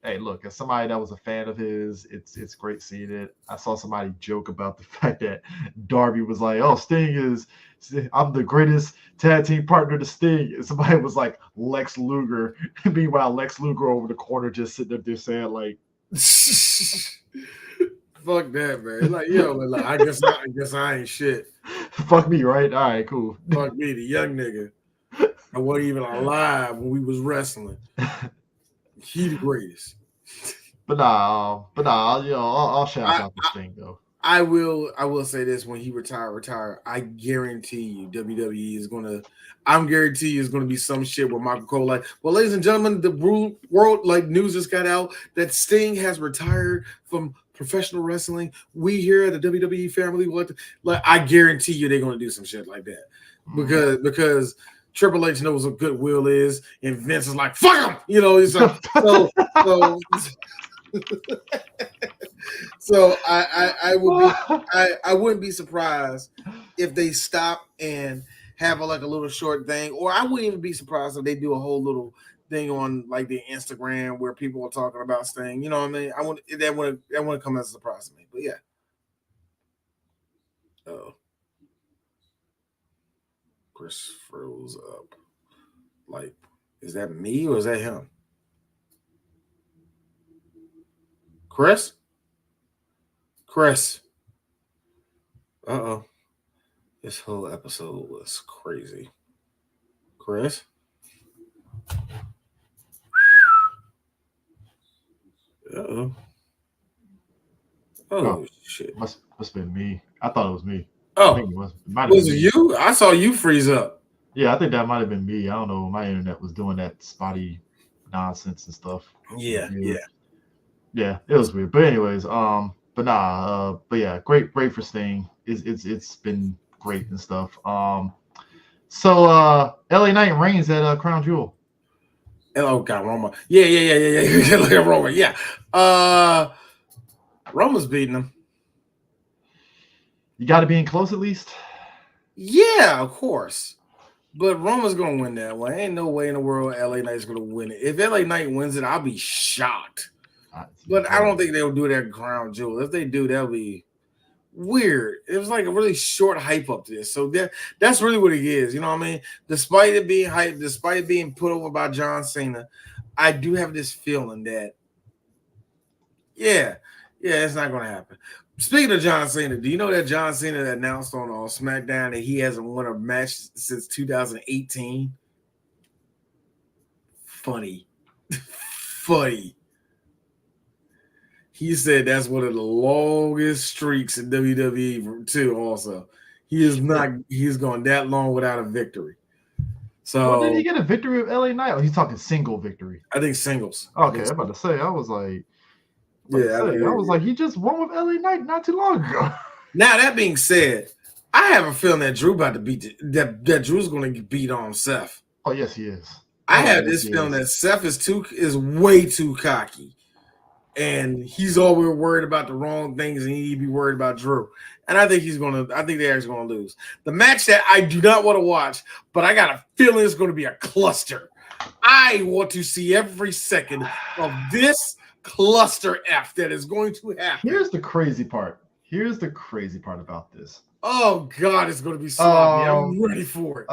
hey, look, as somebody that was a fan of his, it's great seeing it. I saw somebody joke about the fact that Darby was like, "Oh, I'm the greatest tag team partner to Sting," and somebody was like Lex Luger. Meanwhile, Lex Luger over the corner just sitting up there saying like, "Fuck that, man!" Like, yo, like, I guess I ain't shit. Fuck me, right? All right, cool. Fuck me, the young nigga. I wasn't even alive when we was wrestling. He the greatest. But nah, I'll shout out this thing though. I will say this: when he retire, I guarantee you WWE is gonna. I'm guarantee you is gonna be some shit with Michael Cole. Like, well, ladies and gentlemen, the world like news just got out that Sting has retired from professional wrestling. We here at the WWE family, I guarantee you they're gonna do some shit like that because Triple H knows what goodwill is, and Vince is like, fuck him, It's like, so I wouldn't be surprised if they stop and have a little short thing, or I wouldn't even be surprised if they do a whole little thing on like the Instagram where people are talking about Sting. You know what I mean? That wouldn't come as a surprise to me, but yeah. Oh. Chris froze up. Like, is that me or is that him? Chris? Uh-oh. This whole episode was crazy. Chris? Uh-oh. Oh, shit. Must have been me. I thought it was me. Oh, was it you? I saw you freeze up. Yeah, I think that might have been me. I don't know. My internet was doing that spotty nonsense and stuff. Yeah. Yeah, it was weird. But anyways, but yeah, great for Sting. It's been great and stuff. So LA Knight reigns at Crown Jewel. Oh God, Roma. Yeah. Roma. Yeah. Roma's beating him. You got to be in close at least. Yeah, of course. But Roma's gonna win that one. Ain't no way in the world LA Knight's gonna win it. If LA Knight wins it, I'll be shocked. But I don't think they'll do that Crown Jewel. If they do, that'll be weird. It was like a really short hype up to this. So that's really what it is. You know what I mean? Despite it being hype, despite it being put over by John Cena, I do have this feeling that, yeah, it's not gonna happen. Speaking of John Cena, do you know that John Cena announced on SmackDown that he hasn't won a match since 2018? Funny. He said that's one of the longest streaks in WWE too. Also, he's gone that long without a victory. So did he get a victory with LA Knight? He's talking single victory. I think singles. Okay, I'm about to say. I was like. I was like, he just won with LA Knight not too long ago. Now that being said, I have a feeling that Drew about to beat that Drew's going to beat on Seth. Oh yes, he is. I have this feeling that Seth is way too cocky, and he's always worried about the wrong things, and he'd be worried about Drew. And I think they're actually going to lose the match that I do not want to watch, but I got a feeling it's going to be a cluster. I want to see every second of this cluster F that is going to happen. Here's the crazy part about this. Oh God, it's gonna be sloppy. I'm ready for it.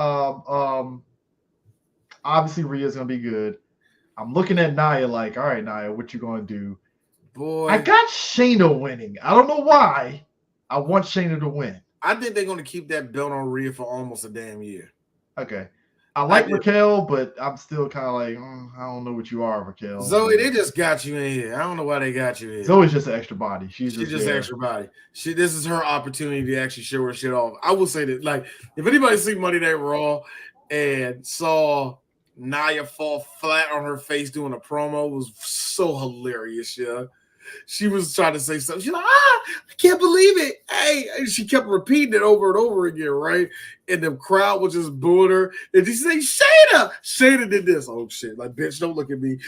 Obviously Rhea's gonna be good. I'm looking at Nia like, all right, Nia, what you gonna do? Boy, I got Shayna winning. I don't know why. I want Shayna to win. I think they're gonna keep that belt on Rhea for almost a damn year. Okay. I like Raquel, but I'm still kind of like, I don't know what you are, Raquel. Zoe, they just got you in here. I don't know why they got you in here. Zoe's just an extra body. She's just extra body. This is her opportunity to actually show her shit off. I will say that, like, if anybody seen Monday Night Raw and saw Nia fall flat on her face doing a promo, it was so hilarious, yeah. She was trying to say something. She's like, I can't believe it. Hey, and she kept repeating it over and over again, right? And the crowd was just booing her. And she said, Shayna did this. Oh, shit. Like, bitch, don't look at me.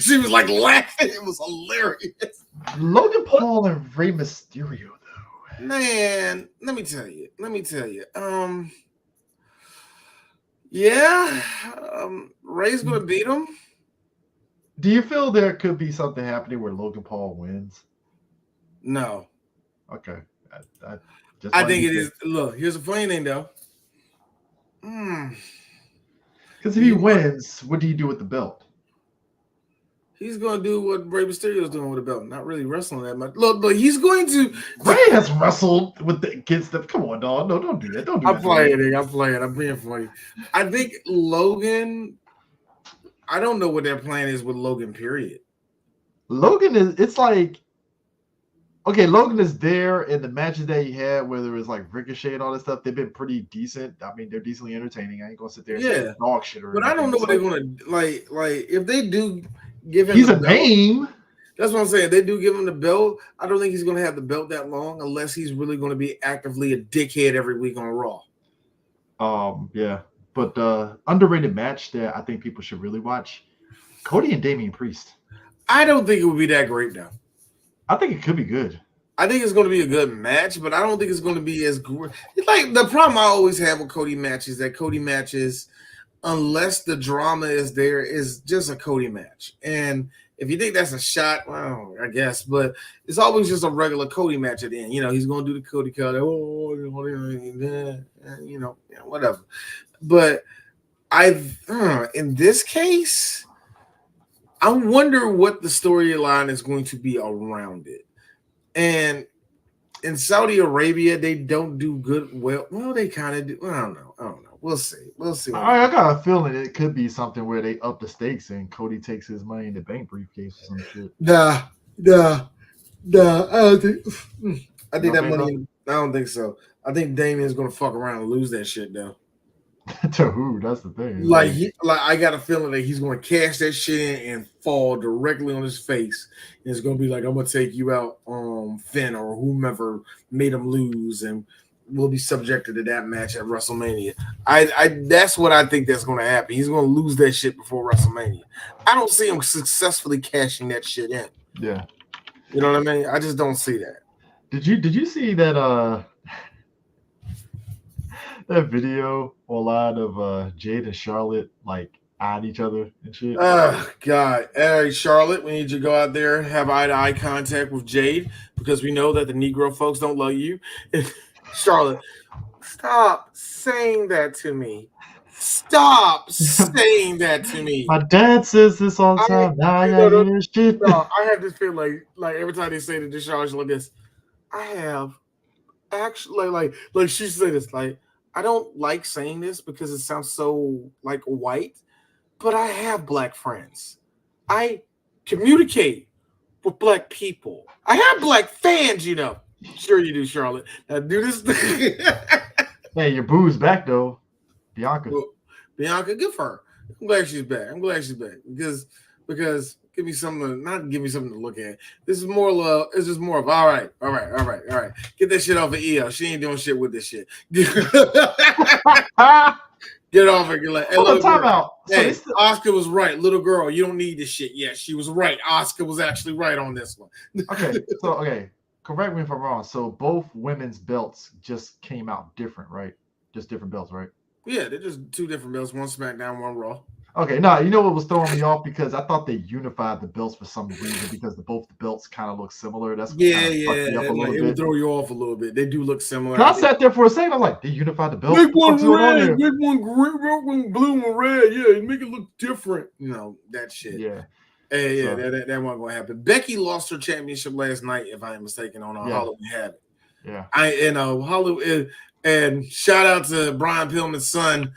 She was like laughing. It was hilarious. Logan Paul and Rey Mysterio, though. Man, let me tell you. Yeah. Ray's going to beat him. Do you feel there could be something happening where Logan Paul wins? No. Okay. I think it is. Look, here's a funny thing, though. Because if he wins, what do you do with the belt? He's going to do what Rey Mysterio is doing with the belt. Not really wrestling that much. Look, he's going to. Rey has wrestled against them. Come on, dog. No, don't do that. Don't do that. I'm playing. I'm being funny. I think Logan. I don't know what their plan is with Logan, period. Logan it's like, okay, Logan is there in the matches that he had, whether it's like Ricochet and all this stuff. They've been pretty decent. I mean, they're decently entertaining. I ain't gonna sit there and say dog shit or anything. I don't know what they're gonna like if they do give him he's a name. That's what I'm saying. They do give him the belt. I don't think he's gonna have the belt that long unless he's really gonna be actively a dickhead every week on Raw. Yeah. But underrated match that I think people should really watch, Cody and Damian Priest. I don't think it would be that great, though. I think it could be good. I think it's going to be a good match, but I don't think it's going to be as great. Like, the problem I always have with Cody matches, that Cody matches, unless the drama is there, is just a Cody match. And if you think that's a shot, well, I guess, but it's always just a regular Cody match at the end. You know, he's going to do the Cody cut, whatever. But in this case, I wonder what the storyline is going to be around it. And in Saudi Arabia, they don't do good. Well, they kind of do. I don't know. We'll see. I got a feeling it could be something where they up the stakes and Cody takes his money in the bank briefcase or some shit. Nah. I don't think. I think that money. I don't think so. I think Damian's gonna fuck around and lose that shit though. To who? That's the thing. I got a feeling that he's going to cash that shit in and fall directly on his face. And it's going to be like, I'm going to take you out, Finn or whomever made him lose, and we'll be subjected to that match at WrestleMania. That's what I think that's going to happen. He's going to lose that shit before WrestleMania. I don't see him successfully cashing that shit in. Yeah. You know what I mean? I just don't see that. Did you see that that video online of Jade and Charlotte like eyeing each other and shit? Oh God. Hey, Charlotte, we need you to go out there and have eye-to-eye contact with Jade because we know that the Negro folks don't love you. Charlotte, stop saying that to me. Stop saying that to me. My dad says this all the time. I have this feeling like every time they say to Charlotte like this, I have actually like she said this like, I don't like saying this because it sounds so like white, but I have black friends. I communicate with black people. I have black fans, you know. Sure you do, Charlotte. Now do this thing. Hey, your boo's back though. Bianca, good for her. I'm glad she's back. Because give me something to look at. This is more love. It's just more of all right. Get that shit off of EO. She ain't doing shit with this shit. Get off her. Get like, hey, time out. Hey, Oscar was right. Little girl, you don't need this shit. Yes, she was right. Oscar was actually right on this one. Okay. Correct me if I'm wrong. So both women's belts just came out different, right? Just different belts, right? Yeah, they're just two different belts. One SmackDown, one Raw. Okay, no, you know what was throwing me off because I thought they unified the belts for some reason because both the belts kind of look similar. That's what kind Yeah, of fucked me up a little it would bit. throw you off a little bit. They do look similar. 'Cause I sat there for a second. I was like, they unified the belts. Make What the one fuck's going on red, here? make one green, one blue, and red. Yeah, make it look different. You know that shit. Yeah. Hey, yeah, So- that wasn't gonna happen. Becky lost her championship last night, if I'm mistaken, on Halloween Havoc. Yeah. Hollywood, and shout out to Brian Pillman's son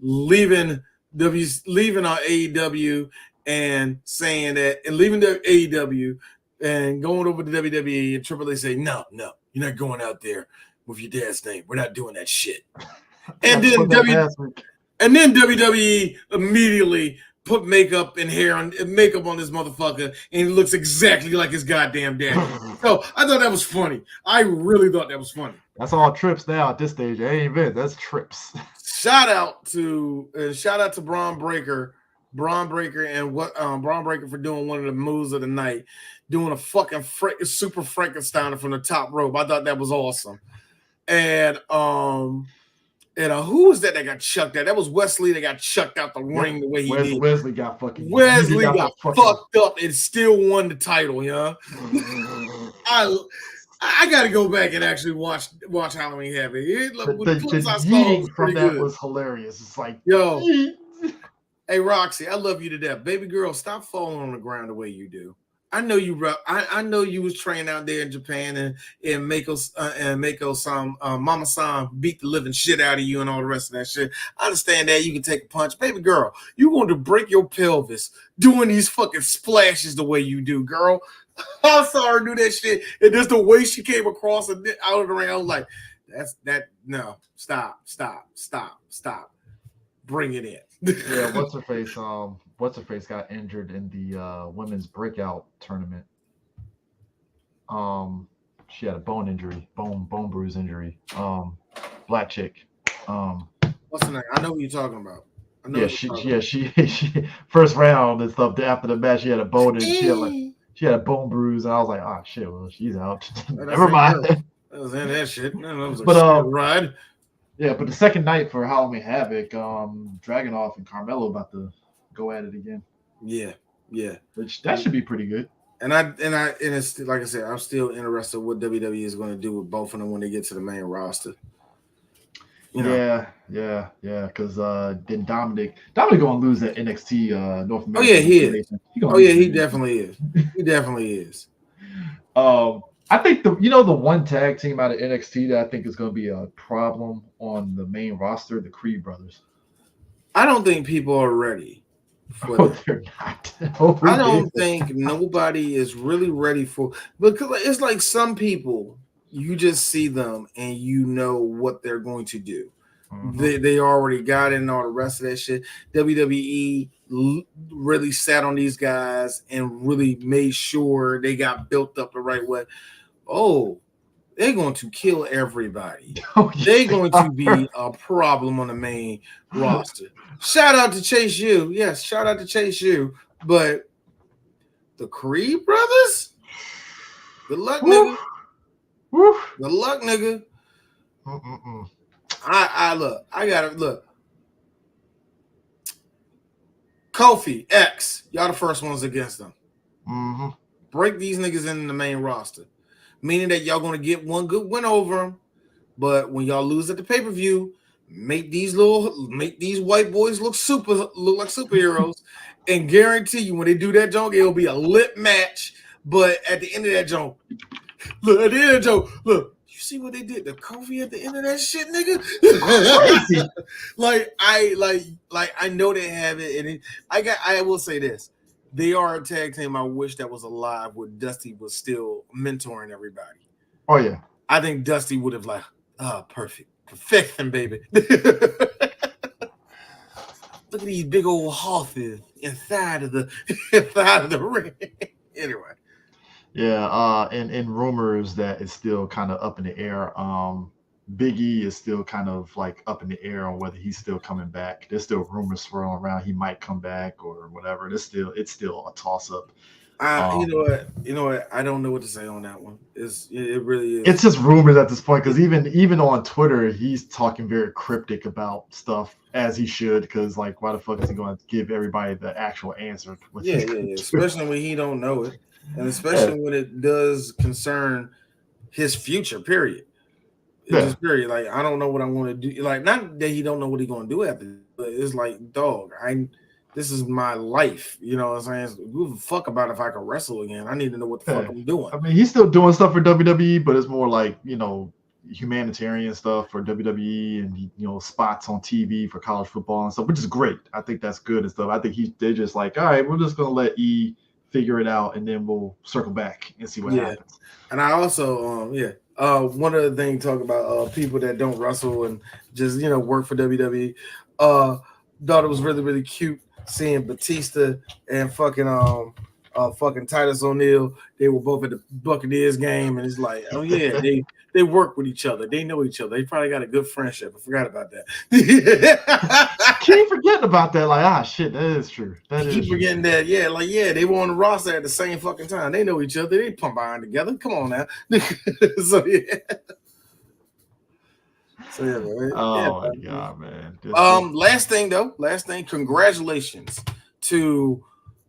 leaving our AEW and saying that and leaving the AEW and going over to WWE, and Triple H say, no, you're not going out there with your dad's name. We're not doing that shit. And then WWE immediately put makeup and makeup on this motherfucker, and he looks exactly like his goddamn dad. So I thought that was funny. I really thought that was funny. That's all trips now at this stage. It ain't Vince. That's trips. Shout out to Braun Breaker, and Braun Breaker for doing one of the moves of the night, doing a fucking super Frankenstein from the top rope. I thought that was awesome. And who was that got chucked out? That was Wesley that got chucked out the ring the way he did. Wesley got fucking. Wesley got fucked up and still won the title, yeah. I got to go back and actually watch Halloween Havoc. The yeeting from that was hilarious. It's like, yo, hey Roxy, I love you to death, baby girl. Stop falling on the ground the way you do. I know you. I know you was trained out there in Japan and Mako-san, Mama-san beat the living shit out of you and all the rest of that shit. I understand that you can take a punch, baby girl. You want to break your pelvis doing these fucking splashes the way you do, girl. I saw her do that shit, and just the way she came across and out of the ring, I was like, no, stop, bring it in. Yeah, what's her face got injured in the women's breakout tournament. She had a bone bruise injury. Black chick. What's her name? I know what you're talking about. She first round and stuff. After the match, she had a bone and she had a bone bruise, and I was like, oh shit, well she's out. Never mind. That was in that shit. That was a ride. Yeah, but the second night for Halloween Havoc, Dragunov and Carmelo about to go at it again. Yeah. Which that should be pretty good. And it's like I said, I'm still interested in what WWE is going to do with both of them when they get to the main roster. You know? Yeah. Because then Dominic going to lose that NXT North America. Oh yeah, he is. He definitely is. He definitely is. I think the one tag team out of NXT that I think is going to be a problem on the main roster, the Creed brothers. I don't think people are ready for that. They're not. I don't think nobody is really ready for, because it's like some people, you just see them and you know what they're going to do. Mm-hmm. They already got it and all the rest of that shit. WWE really sat on these guys and really made sure they got built up the right way. Oh, they're going to kill everybody. They're going to be a problem on the main roster. Shout out to Chase U. Yes, shout out to Chase U. But the Creed brothers? Good luck, nigga. Good luck, nigga. I gotta look. Kofi, X, y'all the first ones against them. Mm-hmm. Break these niggas in the main roster. Meaning that y'all gonna get one good win over them, but when y'all lose at the pay-per-view, make these white boys look like superheroes, and guarantee you when they do that joke, it'll be a lit match. But at the end of that joke, look, you see what they did to Kofi at the end of that shit, nigga? I know they have it, and I will say this. They are a tag team I wish that was alive where Dusty was still mentoring everybody. Oh, yeah. I think Dusty would have perfect. Perfection, baby. Look at these big old horses inside of the ring. Anyway. Yeah, and rumors that it's still kind of up in the air. Big E is still kind of like up in the air on whether he's still coming back. There's still rumors swirling around he might come back or whatever. It's still a toss up. You know what? I don't know what to say on that one. It really is. It's just rumors at this point because even on Twitter, he's talking very cryptic about stuff as he should. Because like, why the fuck is he going to give everybody the actual answer? Yeah. Especially when he don't know it, and especially when it does concern his future. Period. Just period. Like, I don't know what I want to do. Like, not that he don't know what he's going to do after, but it's like, dog, this is my life. You know what I'm saying? Who the fuck about if I can wrestle again? I need to know what the fuck I'm doing. I mean, he's still doing stuff for WWE, but it's more like, humanitarian stuff for WWE and, spots on TV for college football and stuff, which is great. I think that's good and stuff. I think they're just like, all right, we're just going to let E figure it out and then we'll circle back and see what happens. And I also, one other thing, talk about people that don't wrestle and just, work for WWE. Thought it was really, really cute seeing Batista and fucking Titus O'Neil. They were both at the Buccaneers game, and it's like, oh yeah, they work with each other. They know each other. They probably got a good friendship. I forgot about that. Keep forgetting about that. Like, shit, that is true. Keep forgetting that. Yeah, they were on the roster at the same fucking time. They know each other. They pump iron together. Come on now. So yeah. So yeah, man. Oh my god, man. Last thing, congratulations to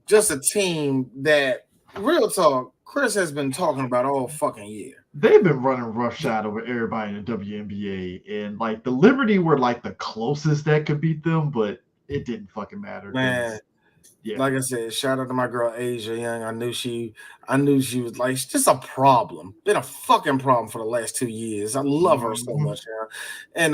just a team that, real talk, Chris has been talking about all fucking year. They've been running roughshod over everybody in the WNBA, and like the Liberty were like the closest that could beat them, but it didn't fucking matter. Man, like I said, shout out to my girl Asia Young. I knew she was like just a problem. Been a fucking problem for the last 2 years. I love her so much, and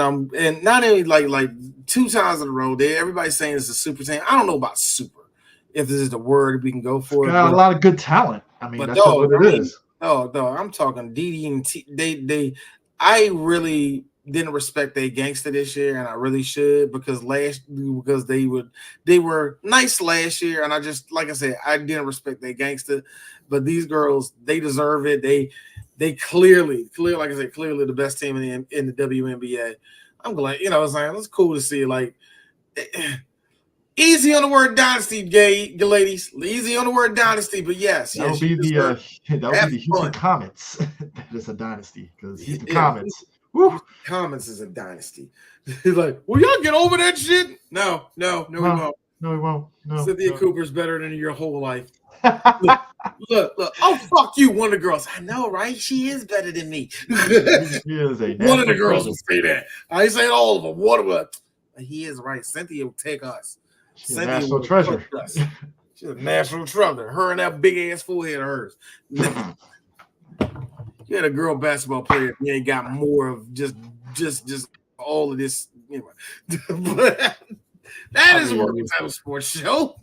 not only like 2 times in a row, everybody's saying it's a super team. I don't know about super, if this is the word we can go for. Got a lot of good talent. I mean, that's what it is. No, I'm talking DD and T. I really didn't respect their gangster this year, and I really should, because they were nice last year, and I just, like I said, I didn't respect their gangster. But these girls, they deserve it. They clearly, like I said, clearly the best team in the WNBA. I'm glad, it's like, it's cool to see, like. Easy on the word dynasty, gay ladies. Easy on the word dynasty, but yes. That would be the Houston Comets. That is a dynasty, because Houston Comets. Comets is a dynasty. Like, will y'all get over that shit? No, we won't. No, we won't. No, Cynthia Cooper's better than your whole life. Look. Oh, fuck you, one of the girls. I know, right? She is better than me. One of the girls will say that. I ain't saying all of them. One of them. He is right. Cynthia will take us. She's a national treasure. She's a national treasure. Her and that big ass forehead of hers. You had a girl basketball player. You ain't got more of just all of this. But that is Working Title Sports Show.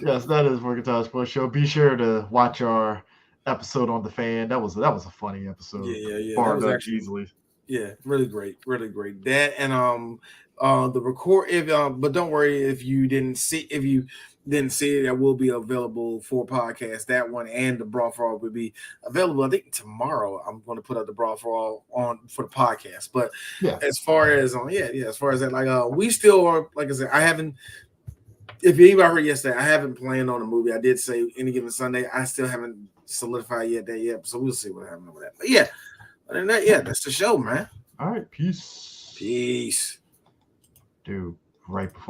Yes, that is Working Title Sports Show. Be sure to watch our episode on the fan. That was a funny episode. Yeah. That was actually easily. Yeah, really great. That and the record. But don't worry if you didn't see it. That will be available for podcast. That one and the Brawl for All will be available. I think tomorrow I'm going to put up the Brawl for All on for the podcast. But as far as as far as that, like we still are. Like I said, I haven't. If anybody heard yesterday, I haven't planned on a movie. I did say Any Given Sunday. I still haven't solidified yet. So we'll see what happens with that. But yeah. Other than that, that's the show, man. All right, peace. Peace. Dude, right before.